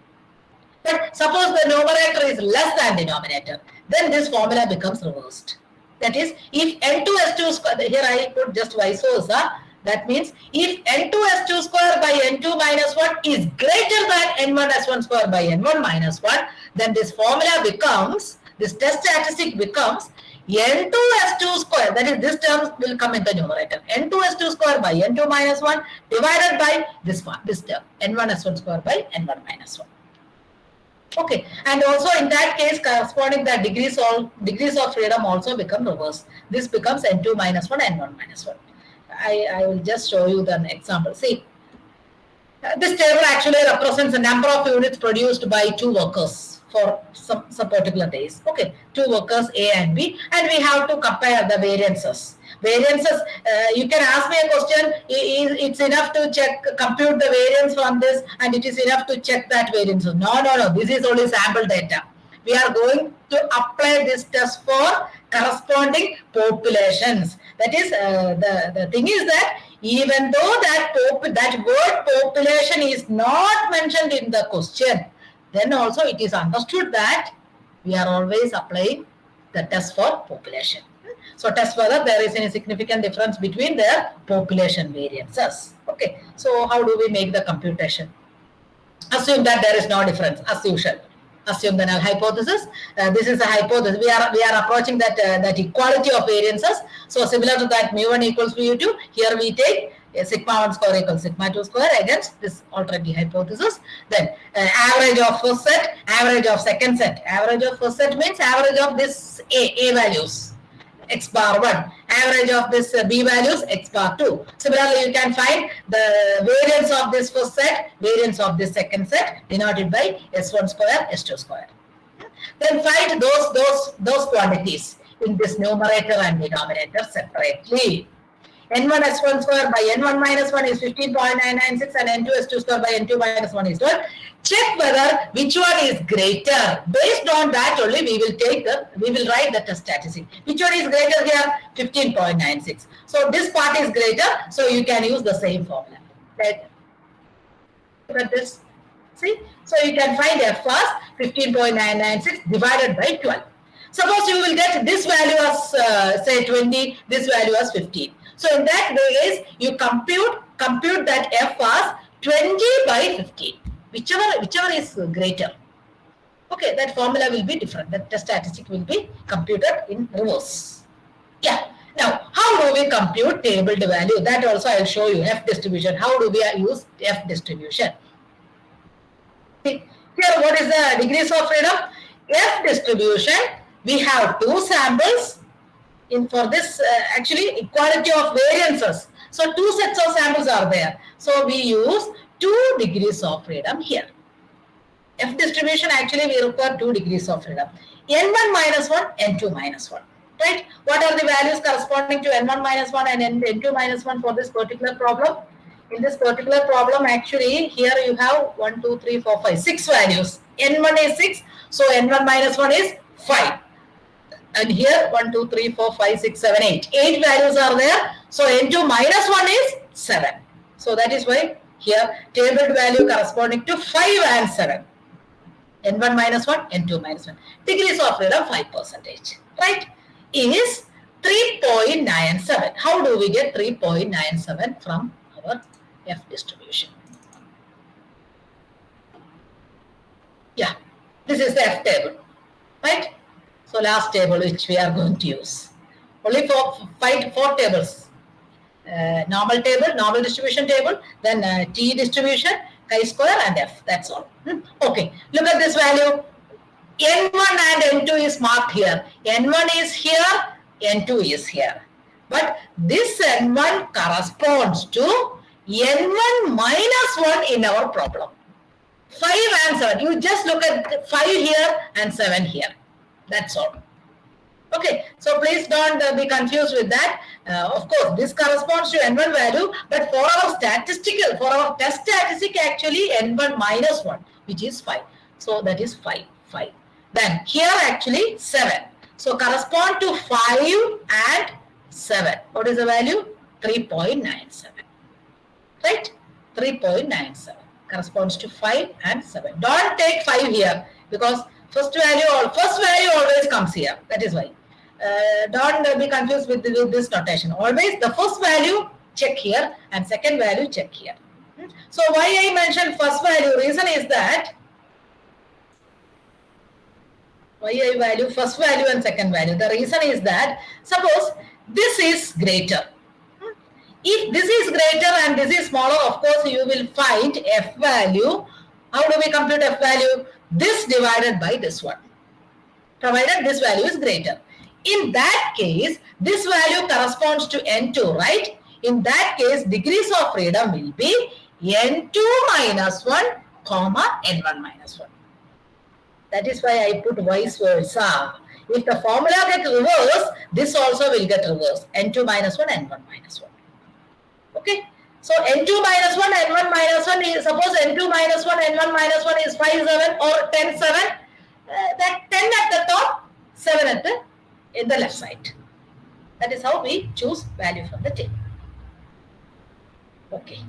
But suppose the numerator is less than denominator, then this formula becomes reversed. That is, if N2 S2 square, here I put just vice versa, that means if N2 S2 square by N2 minus 1 is greater than N1 S1 square by N1 minus 1, then this formula becomes, this test statistic becomes N2 S2 square, that is this term will come in the numerator, N2 S2 square by N2 minus 1 divided by this term, N1 S1 square by N1 minus 1. Okay, and also in that case, corresponding the degrees of freedom also become reversed. This becomes N2 minus 1, N1 minus 1. I will just show you the example. See, this table actually represents the number of units produced by two workers for some particular days. Okay, two workers A and B, and we have to compare the variances. Variances, you can ask me a question, it's enough to compute the variance from this, and it is enough to check that variance. No, this is only sample data. We are going to apply this test for corresponding populations. That is, the thing is that even though that word population is not mentioned in the question, then also it is understood that we are always applying the test for population. So test whether there is any significant difference between their population variances. Okay, so how do we make the computation? Assume that there is no difference, as usual. Assume the null hypothesis. This is a hypothesis. We are approaching that equality of variances. So similar to that, mu1 equals mu2. Here we take sigma 1 square equals sigma 2 square against this alternative hypothesis. Then average of first set, average of second set. Average of first set means average of this A values. X bar 1, average of this B values, X bar 2. Similarly, you can find the variance of this first set, variance of this second set, denoted by S1 square, S2 square. Then find those quantities in this numerator and denominator separately. N1 S1 square by N1 minus 1 is 15.996 and N2 S2 square by N2 minus 1 is 12. Check whether which one is greater. Based on that only we will write the test statistic. Which one is greater here? 15.96. So this part is greater, so you can use the same formula. Right? Look at this. See? So you can find F as 15.996 divided by 12. Suppose you will get this value as say 20, this value as 15. So in that case, you compute that F as 20 by 15. Whichever is greater. Okay, that formula will be different. That the statistic will be computed in reverse. Yeah. Now, how do we compute tabled value? That also I will show you. F distribution. How do we use F distribution? See, here what is the degrees of freedom? F distribution, we have two samples. For this actually equality of variances. So two sets of samples are there. So we use 2 degrees of freedom here. F distribution actually we require 2 degrees of freedom. N1 minus 1, N2 minus 1. right? What are the values corresponding to n1 minus 1 and n2 minus 1 for this particular problem? In this particular problem, actually, here you have 1, 2, 3, 4, 5, 6 values. N1 is 6, so n1 minus 1 is 5. And here 1, 2, 3, 4, 5, 6, 7, 8. 8 values are there. So n2 minus 1 is 7. So that is why here tabled value corresponding to 5 and 7. N1 minus 1, N2 minus 1. Degrees of freedom 5%, right? Is 3.97. How do we get 3.97 from our F distribution? Yeah, this is the F table, right? So last table which we are going to use. Only four tables. Normal table, normal distribution table, then T distribution, chi-square and F. That's all. Okay, look at this value. N1 and N2 is marked here. N1 is here, N2 is here. But this N1 corresponds to N1 minus 1 in our problem. 5 and 7. You just look at 5 here and 7 here. That's all. Okay, so please don't be confused with that. Of course, this corresponds to N1 value, but for our test statistic, actually N1 minus 1, which is 5. So that is 5. Then here actually 7. So correspond to 5 and 7. What is the value? 3.97. Right? 3.97 corresponds to 5 and 7. Don't take 5 here because first value always comes here. That is why. Don't be confused with this notation. Always the first value check here and second value check here. So why I mentioned first value? Reason is that why I value first value and second value. The reason is that suppose this is greater. If this is greater and this is smaller, of course you will find F value. How do we compute F value? This divided by this one, provided this value is greater. In that case, this value corresponds to N2, right? In that case, degrees of freedom will be N2 minus 1, comma N1 minus 1. That is why I put vice versa. If the formula gets reversed, this also will get reversed. N2 minus 1, N1 minus 1. Okay. So N2 minus 1, N1 minus 1 is, suppose N2 minus 1, N1 minus 1 is 5, 7 or 10, 7. That 10 at the top, 7 at in the left side. That is how we choose value from the table. Okay.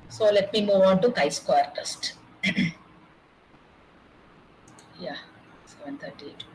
So let me move on to chi-square test. Yeah, 7:38.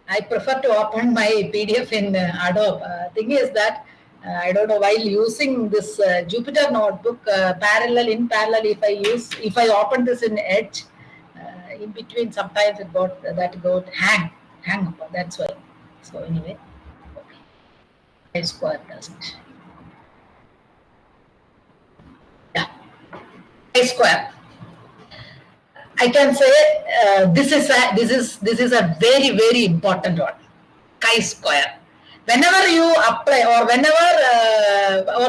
I prefer to open my PDF in Adobe. Thing is that I don't know, while using this Jupyter notebook, in parallel, if I open this in Edge, in between sometimes it got hang up. That's why. So anyway, okay. Square test. Yeah, square. I can say this is a very important one. Chi-square. Whenever you apply or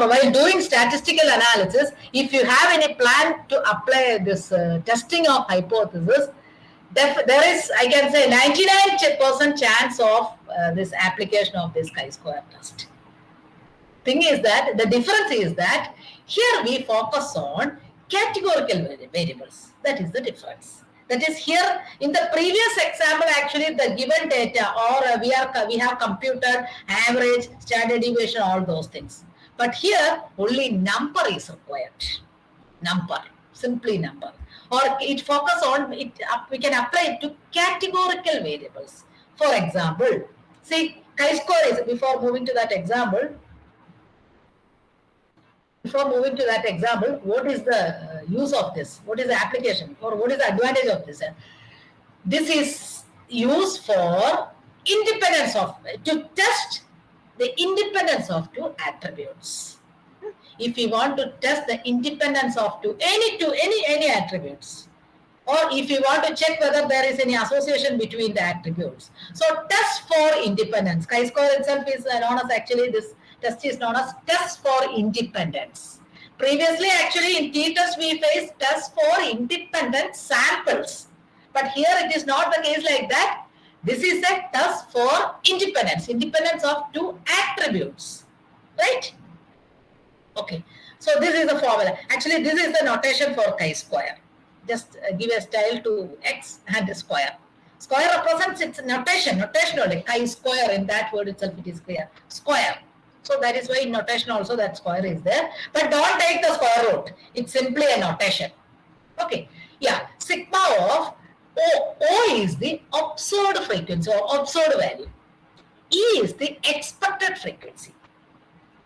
while doing statistical analysis, if you have any plan to apply this testing of hypothesis, there is, I can say, 99% chance of this application of this chi-square test. Thing is that the difference is that here we focus on categorical variables. That is the difference. That is, here in the previous example, actually the given data, or we have computed average, standard deviation, all those things. But here only number is required. Number, simply number. Or it focus on it. We can apply it to categorical variables. For example, see, chi-square is, before moving to that example, what is the use of this? What is the application, or what is the advantage of this? This is used for to test the independence of two attributes. if we want to test the independence of any attributes, or if you want to check whether there is any association between the attributes. So test for independence. Chi-square itself is known as, actually this test is known as test for independence. Previously, actually in t-test we faced test for independent samples. But here it is not the case like that. This is a test for independence of two attributes. Right? Okay. So this is the formula. Actually, this is the notation for chi-square. Just give a style to x and square. Square represents its notation only. Chi-square, in that word itself it is clear. Square. So that is why in notation also that square is there. But don't take the square root. It's simply a notation. Okay. Yeah. Sigma of O is the observed frequency or observed value. E is the expected frequency.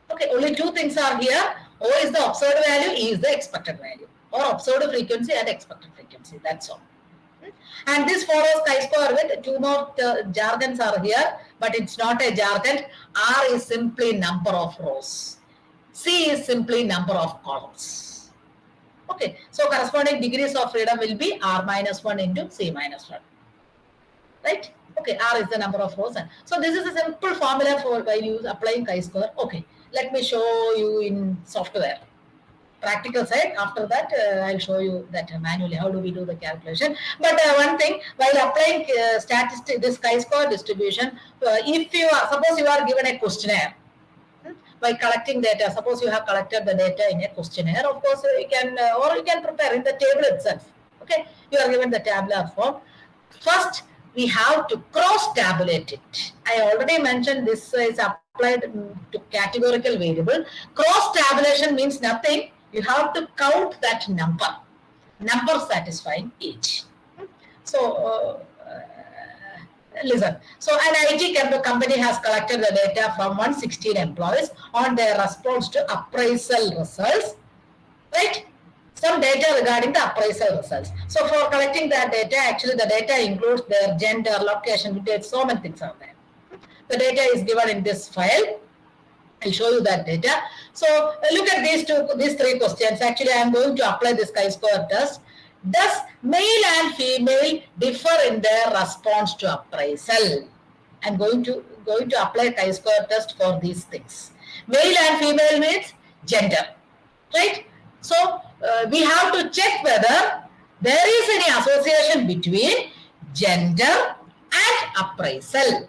Okay, only two things are here. O is the observed value, E is the expected value, or observed frequency and expected frequency. That's all. And this follows chi-square with two more jargons are here, but it's not a jargon. R is simply number of rows. C is simply number of columns. Okay, so corresponding degrees of freedom will be R minus 1 into C minus 1. Right? Okay, R is the number of rows. So this is a simple formula for while you applying chi-square. Okay, let me show you in software. Practical side, after that I'll show you that manually how do we do the calculation. But one thing, while applying this chi-square distribution, if you are, suppose you are given a questionnaire, by collecting data, suppose you have collected the data in a questionnaire, of course you can or you can prepare in the table itself. Okay, you are given the tabular form. First we have to cross tabulate it. I already mentioned this is applied to categorical variable. Cross tabulation means nothing. You have to count that number satisfying each. So listen. So an IT company has collected the data from 116 employees on their response to appraisal results, right? Some data regarding the appraisal results. So for collecting that data, actually the data includes their gender, location, vintage, so many things are there. The data is given in this file. I'll show you that data. So look at these three questions. Actually, I am going to apply this chi-square test. Does male and female differ in their response to appraisal? I'm going to apply chi-square test for these things. Male and female means gender, right? So we have to check whether there is any association between gender and appraisal.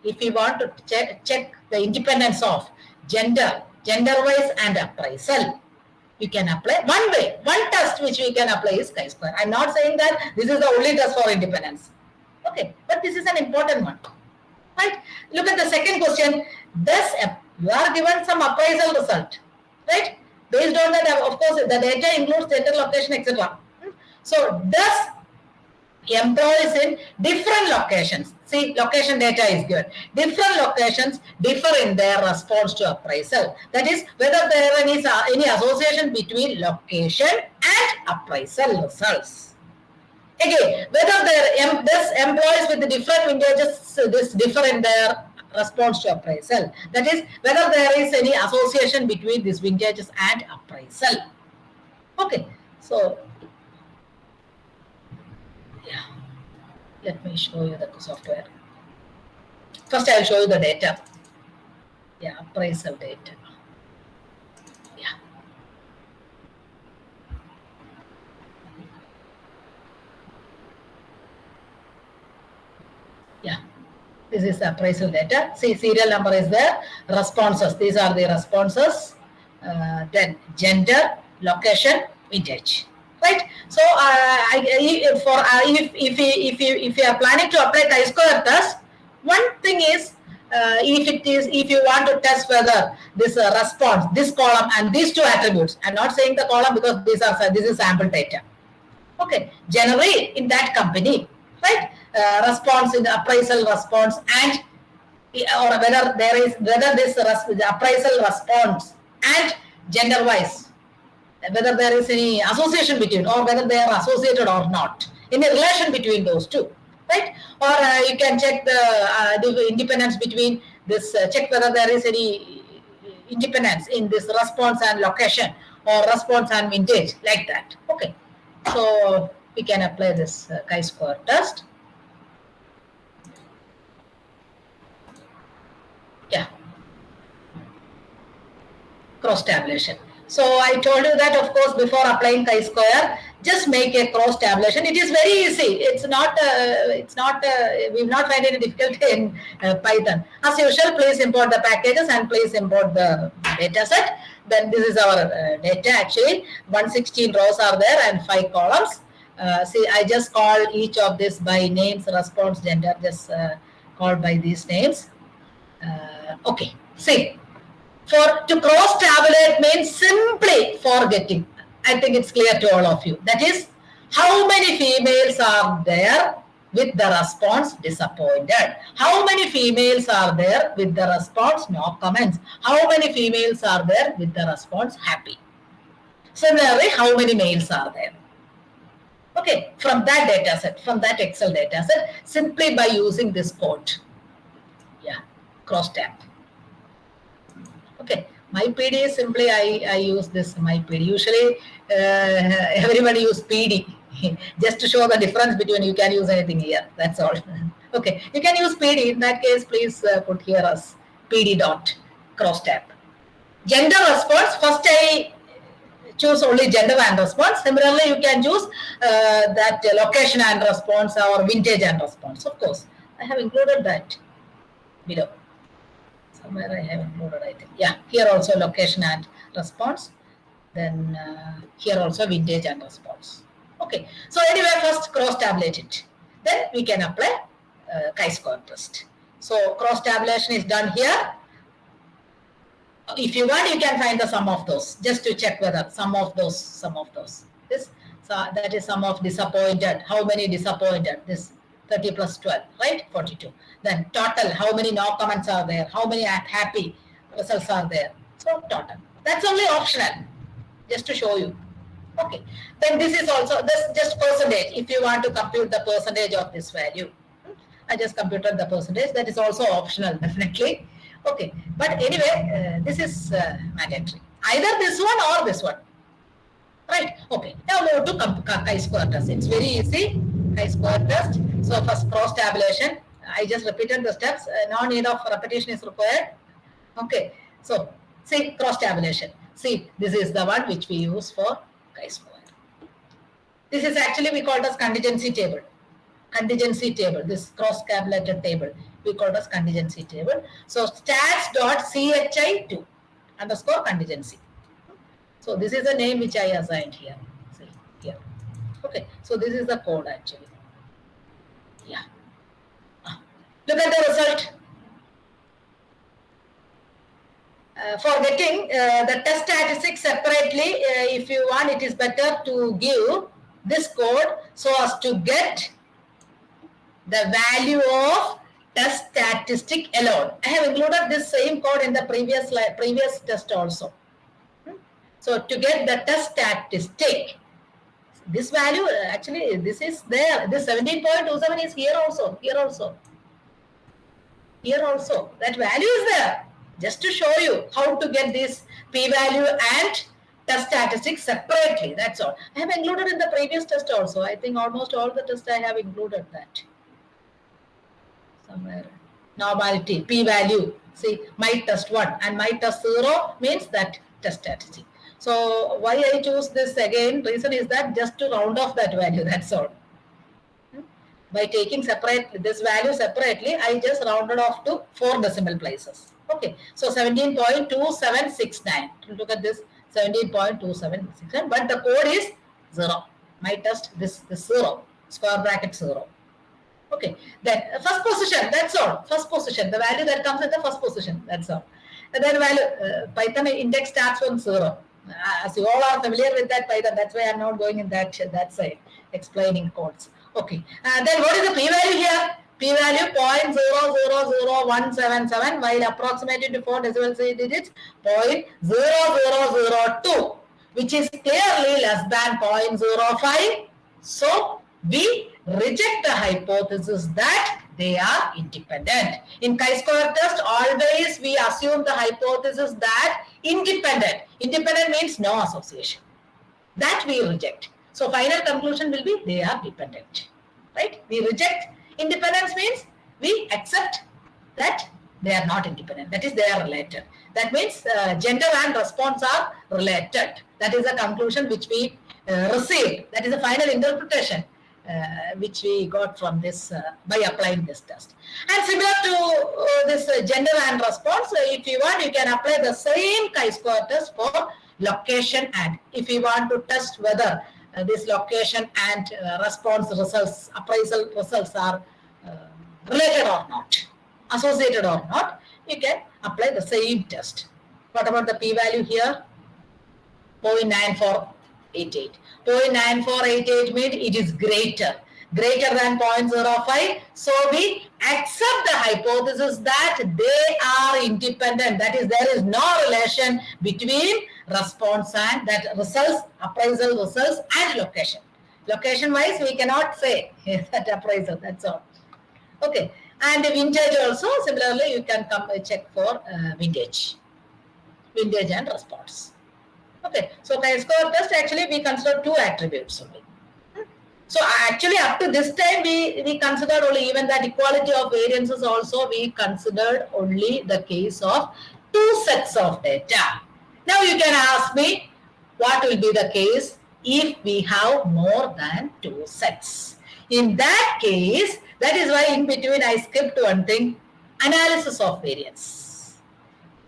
If we want to check the independence of gender-wise and appraisal, you can apply one way. One test which we can apply is chi-square. I'm not saying that this is the only test for independence. Okay, but this is an important one. Right? Look at the second question. You are given some appraisal result, right? Based on that, of course, the data includes gender, location, etc. So, does employees in different locations, see, location data is given, different locations differ in their response to appraisal. That is, whether there is any association between location and appraisal results. Again, whether these employees with the different vintages differ in their response to appraisal. That is, whether there is any association between these vintages and appraisal. Okay, so yeah, let me show you the software. First, I will show you the data. Yeah, appraisal data. Yeah. Yeah. This is the appraisal data. See, serial number is there. Responses. These are the responses. Then gender, location, vintage. Right. So, if you are planning to apply chi-square test, one thing is, if you want to test whether this response, this column, and these two attributes. I'm not saying the column because this is sample data. Okay. Generally, in that company, right? Response in the appraisal response and or whether the appraisal response and gender wise, whether there is any association between or whether they are associated or not, any relation between those two, right? Or you can check the independence between this, check whether there is any independence in this response and location or response and vintage, like that. Okay, so we can apply this chi-square test. Yeah, cross tabulation. So I told you that, of course, before applying chi-square, just make a cross tabulation. It is very easy. We've not find any difficulty in Python. As usual, please import the packages and please import the data set. Then this is our data actually. 116 rows are there and 5 columns. See, I just call each of this by names, response, gender, just called by these names. Okay, see. To cross tabulate means simply forgetting. I think it's clear to all of you. That is, how many females are there with the response disappointed? How many females are there with the response no comments? How many females are there with the response happy? Similarly, how many males are there? Okay, from that data set, from that Excel data set, simply by using this code. Yeah, cross tab. Okay, my PD is simply I use this my PD. Usually everybody use PD just to show the difference between, you can use anything here, that's all. Okay, you can use PD. In that case, please put here as PD dot cross tab. Gender response, first I choose only gender and response. Similarly, you can choose that location and response or vintage and response. Of course, I have included that below. Somewhere I have included, I think. Yeah, here also location and response. Then here also vintage and response. Okay, so anyway, first cross tabulate it. Then we can apply chi-square test. So cross tabulation is done here. If you want, you can find the sum of those, just to check whether sum of those. This, so that is sum of disappointed. How many disappointed? This 30 plus 12, right? 42. Then total, how many no comments are there? How many happy results are there? So total. That's only optional, just to show you. Okay. Then this is also, this just percentage. If you want to compute the percentage of this value, I just computed the percentage. That is also optional, definitely. Okay. But anyway, this is mandatory. Either this one or this one. Right? Okay. Now move to chi-square test. It's very easy. Chi-square test. So first cross tabulation. I just repeated the steps. No need of repetition is required. Okay. So see cross tabulation. See, this is the one which we use for chi-square. This is actually we call it as contingency table. Contingency table. This cross tabulated table we call it as contingency table. So stats.chi2 underscore contingency. So this is the name which I assigned here. See here. Okay. So this is the code actually. Yeah. Look at the result. For getting the test statistics separately, if you want, it is better to give this code so as to get the value of test statistic alone. I have included this same code in the previous test also. So to get the test statistic, this value actually this is there. This 17.27 is here also. Here also. That value is there. Just to show you how to get this p-value and test statistics separately. That's all. I have included in the previous test also. I think almost all the tests I have included that. Somewhere. Normality, p-value. See, my test 1 and my test 0 means that test statistic. So why I choose this again, reason is that just to round off that value, that's all. By taking this value separately, I just rounded off to 4 decimal places. Okay, so 17.2769. Look at this, 17.2769, but the code is 0. My test, this 0, square bracket 0. Okay, then first position, that's all. First position, the value that comes in the first position, that's all. And then value, Python index starts from 0. As you all are familiar with that Python, that's why I'm not going in that side, explaining codes. Okay, then what is the p-value here? P-value 0.000177 while approximated to 4 decimal digits 0.0002, which is clearly less than 0.05. So we reject the hypothesis that they are independent. In chi-square test, always we assume the hypothesis that independent. Independent means no association. That we reject. So final conclusion will be they are dependent. Right? We reject independence means we accept that they are not independent. That is, they are related. That means gender and response are related. That is a conclusion which we received. That is the final interpretation which we got from this by applying this test. And similar to this gender and response, if you want, you can apply the same chi-square test for location and. If you want to test whether this location and response results, appraisal results are related or not, associated or not, you can apply the same test. What about the p-value here? 0.9488. 0.9488 means it is greater than 0.05. So we accept the hypothesis that they are independent. That is, there is no relation between response and that results, appraisal results and location. Location wise, we cannot say that appraisal, that's all. Okay, and vintage also, similarly, you can come check for vintage and response. Okay, so chi-square test actually we consider two attributes only. So actually up to this time we considered only, even that equality of variances also we considered only the case of two sets of data. Now you can ask me what will be the case if we have more than two sets. In that case, that is why in between I skipped one thing, analysis of variance.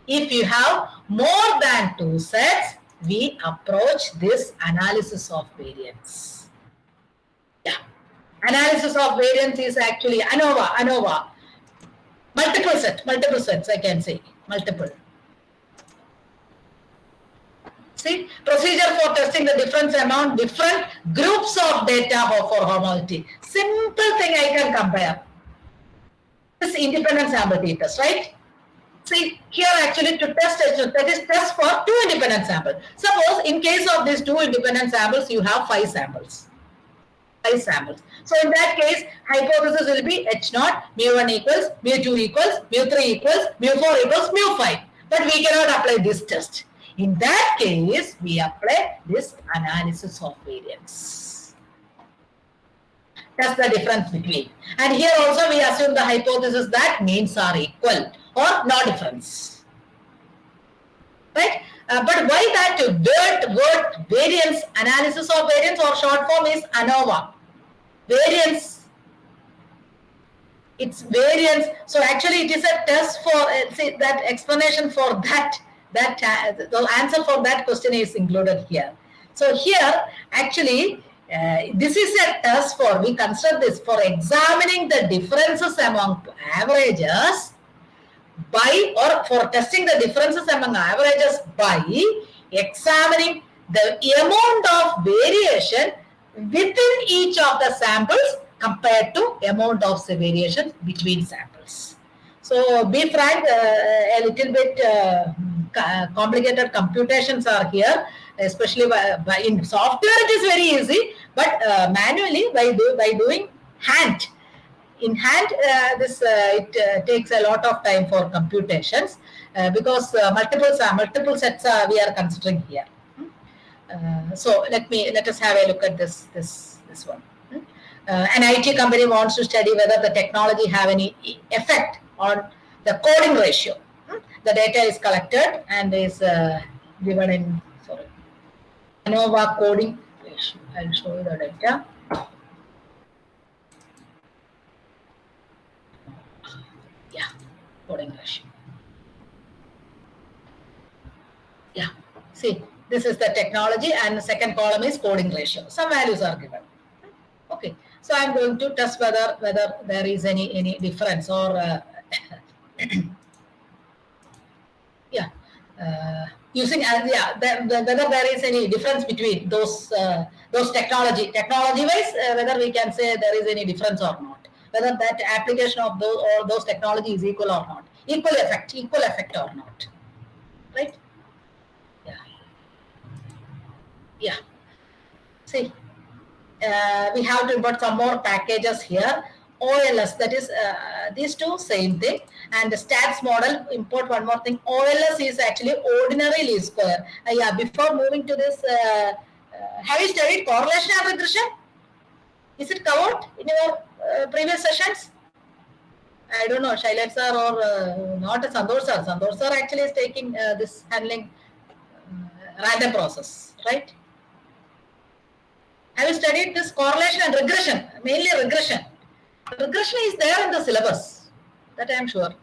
If you have more than two sets, we approach this analysis of variance. Yeah. Analysis of variance is actually ANOVA. Multiple sets, I can say. Multiple. See, procedure for testing the difference among different groups of data for homology. Simple thing I can compare. This independent sample t-test, right? See, here actually to test, that is test for two independent samples. Suppose in case of these two independent samples, you have 5 samples. 5 samples. So in that case, hypothesis will be H0, mu1 equals, mu2 equals, mu3 equals, mu4 equals, mu5. But we cannot apply this test. In that case, we apply this analysis of variance. That's the difference between. And here also we assume the hypothesis that means are equal or no difference. Right? But why that word variance, analysis of variance, or short form is ANOVA. Variance. It's variance. So actually it is a test for, see, that explanation for that the answer for that question is included here. So here actually this is a test for, we consider this for examining the differences among averages by, or for testing the differences among averages by examining the amount of variation within each of the samples compared to amount of variation between samples. So be frank, a little bit complicated computations are here, especially in software it is very easy, but manually by doing hand. In hand, it takes a lot of time for computations because multiple sets we are considering here. So let us have a look at this one. An IT company wants to study whether the technology have any effect on the coding ratio. The data is collected and is given in ANOVA coding ratio. I'll show you the data. Yeah, coding ratio. Yeah, see, this is the technology and the second column is coding ratio. Some values are given. Okay, so I'm going to test whether there is any difference or yeah, using whether there is any difference between those technology wise, whether we can say there is any difference or not, whether that application of those technology is equal or not, equal effect or not, right? Yeah. See, we have to import some more packages here. OLS, that is these two same thing, and the stats model, import one more thing. OLS is actually ordinary least square. Yeah, before moving to this, have you studied correlation and regression? Is it covered in your previous sessions? I don't know, Shailesh sir or not Santosh sir. Santosh sir actually is taking this handling random process, right? Have you studied this correlation and regression? Mainly regression. Regression is there in the syllabus. That I am sure.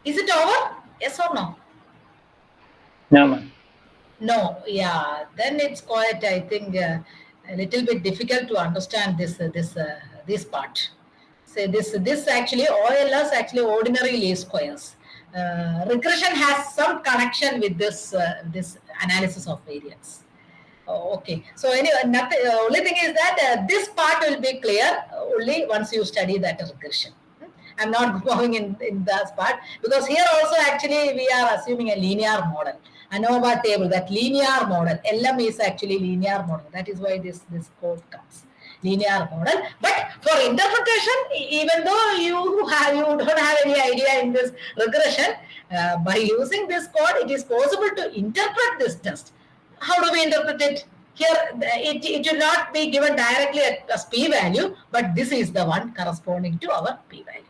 Is it over? Yes or no? No, ma'am. No. Yeah. Then it's quite, I think, a little bit difficult to understand this part. Say this actually OLS actually ordinary least squares. Regression has some connection with this analysis of variance. Oh, okay. So anyway, nothing. Only thing is that this part will be clear only once you study that regression. I'm not going in that part because here also actually we are assuming a linear model. ANOVA table, that linear model. LM is actually linear model. That is why this code comes. Linear model. But for interpretation, even though you don't have any idea in this regression, by using this code, it is possible to interpret this test. How do we interpret it? Here, it will not be given directly as p-value, but this is the one corresponding to our p-value.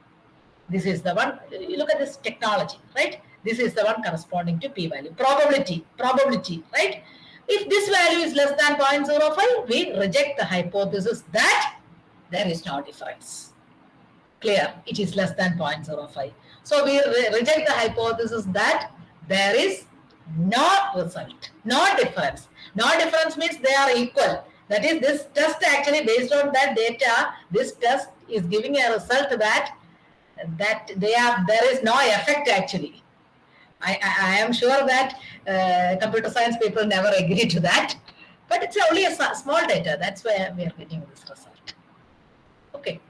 This is the one, you look at this technology, right? This is the one corresponding to p-value. Probability, right? If this value is less than 0.05, we reject the hypothesis that there is no difference. Clear, it is less than 0.05. So we reject the hypothesis that there is no result, no difference. No difference means they are equal. That is, this test actually based on that data, this test is giving a result that there is no effect actually. I am sure that computer science people never agree to that, but it's only a small data. That's why we are getting this result. Okay.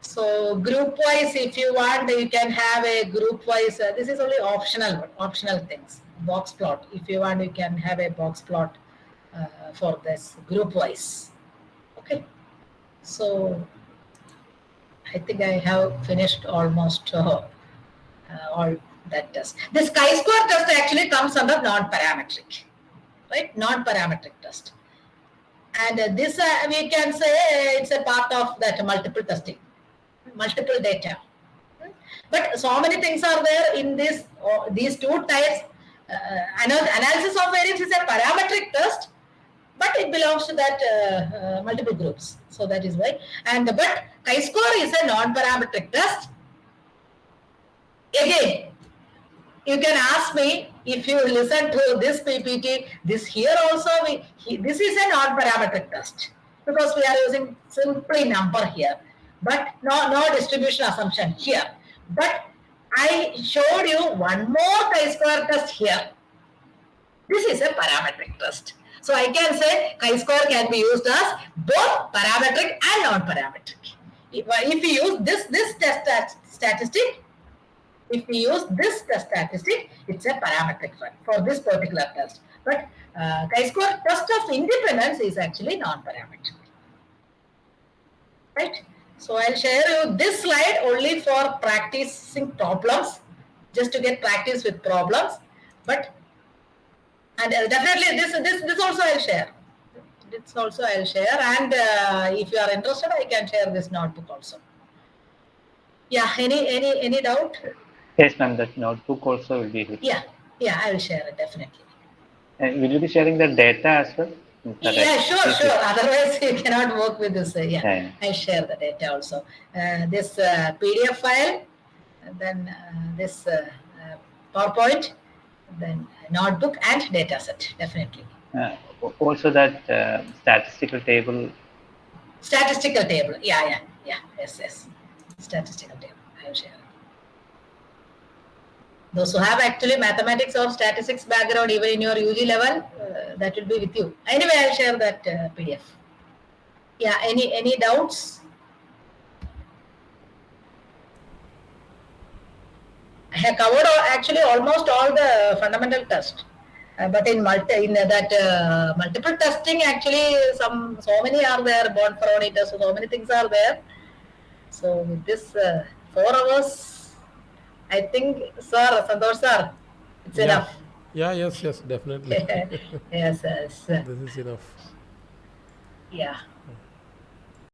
So group wise, if you want, you can have a group wise. This is only optional things. Box plot. If you want, you can have a box plot for this group wise. Okay. So I think I have finished almost all that test. This chi-square test actually comes under non-parametric, right? Non-parametric test. And this we can say it's a part of that multiple testing, multiple data. But so many things are there in this these two types. Analysis of variance is a parametric test, but it belongs to that multiple groups. So that is why. But chi-square is a non-parametric test. Again, you can ask me if you listen to this PPT. This here also this is a non-parametric test because we are using simply number here, but no distribution assumption here. But I showed you one more chi-square test here. This is a parametric test. So I can say chi-square can be used as both parametric and non-parametric. If we use this test statistic, it's a parametric one for this particular test. But chi-square test of independence is actually non-parametric. Right? So I'll share you this slide only for practicing problems, just to get practice with problems. But definitely this also I'll share. This also I'll share, and if you are interested, I can share this notebook also. Yeah. Any doubt? Yes, ma'am. That notebook also will be with. Yeah. I will share it definitely. And will you be sharing the data as well? Yeah, sure. Otherwise, you cannot work with this. I'll share the data also. This PDF file, then this PowerPoint, then notebook and data set, definitely. Also that statistical table. Statistical table. Yeah. Yes. Statistical table. I will share it. Those who have actually mathematics or statistics background, even in your UG level, that will be with you. Anyway, I'll share that PDF. Yeah, any doubts? I have covered actually almost all the fundamental tests. But in multiple testing, actually, so many are there. Born parameters, so many things are there. So with this 4 hours, I think, sir, Santosh sir, it's Yeah. enough. Yeah, yes, yes, definitely. Yes, yes, This is enough. yeah.